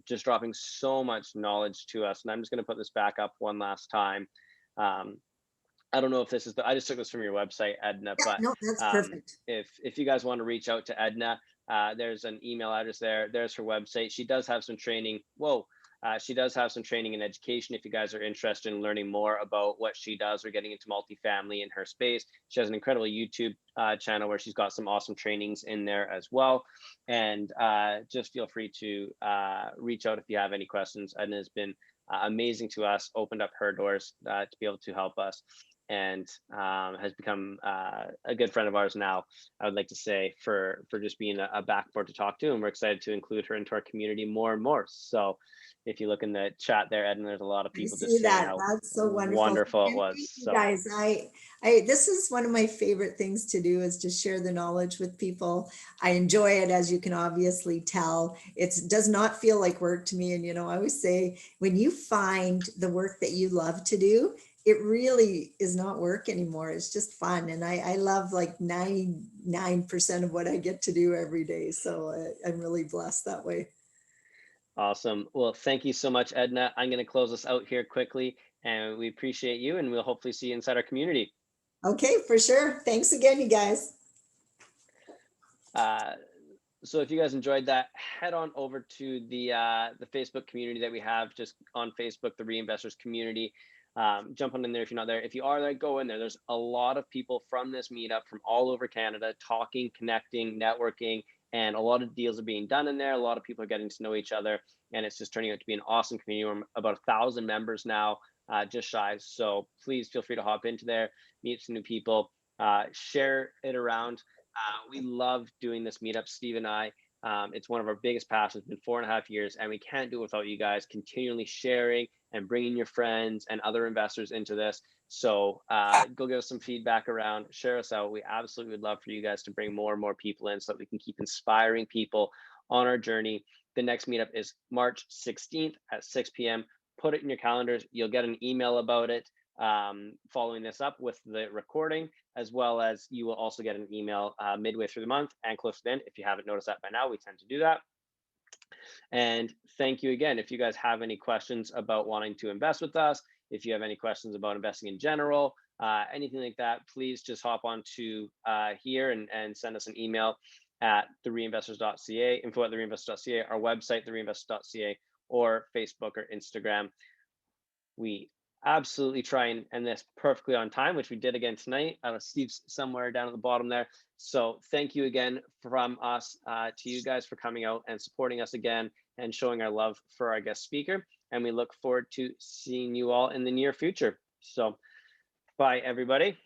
just dropping so much knowledge to us. And I'm just going to put this back up one last time. I don't know if this is I just took this from your website, Edna, Yeah, but no, that's perfect. if you guys want to reach out to Edna, there's an email address there. There's her website. She does have some training. She does have some training and education if you guys are interested in learning more about what she does or getting into multifamily in her space. She has an incredible YouTube channel where she's got some awesome trainings in there as well. And just feel free to reach out if you have any questions. Edna has been amazing to us, opened up her doors to be able to help us, and has become a good friend of ours now, I would like to say, for just being a backboard to talk to. And we're excited to include her into our community more and more. So if you look in the chat there, Ed, and there's a lot of people just saying how That's so wonderful it And was. thank you So guys, this is one of my favorite things to do, is to share the knowledge with people. I enjoy it, as you can obviously tell. It does not feel like work to me. And, you know, I always say, when you find the work that you love to do, it really is not work anymore. It's just fun. And I love like 99% of what I get to do every day. So I'm really blessed that way. awesome. Well, thank you so much, Edna. I'm going to close us out here quickly, and we appreciate you, and we'll hopefully see you inside our community. Okay, for sure. Thanks again, you guys. So if you guys enjoyed that, head on over to the Facebook community that we have just on Facebook, the REINVESTORS community. Jump on in there if you're not there. If you are there, go in there. There's a lot of people from this meetup from all over Canada talking, connecting, networking, and a lot of deals are being done in there. A lot of people are getting to know each other, and it's just turning out to be an awesome community. We're about 1,000 members now, just shy. So please feel free to hop into there, meet some new people, share it around. We love doing this meetup, Steve and I. It's one of our biggest passions. It's been 4.5 years, and we can't do it without you guys continually sharing and bringing your friends and other investors into this. So go give us some feedback around, share us out. We absolutely would love for you guys to bring more and more people in so that we can keep inspiring people on our journey. The next meetup is March 16th at 6 p.m. Put it in your calendars. You'll get an email about it following this up with the recording, as well as you will also get an email midway through the month and close to the end. If you haven't noticed that by now, we tend to do that. And thank you again. If you guys have any questions about wanting to invest with us, if you have any questions about investing in general, anything like that, please just hop on to here and send us an email at thereinvestors.ca, info@thereinvestors.ca, our website, thereinvestors.ca, or Facebook or Instagram. We absolutely try and end this perfectly on time, which we did again tonight. Steve's somewhere down at the bottom there. So thank you again from us to you guys for coming out and supporting us again and showing our love for our guest speaker. And we look forward to seeing you all in the near future. So bye, everybody.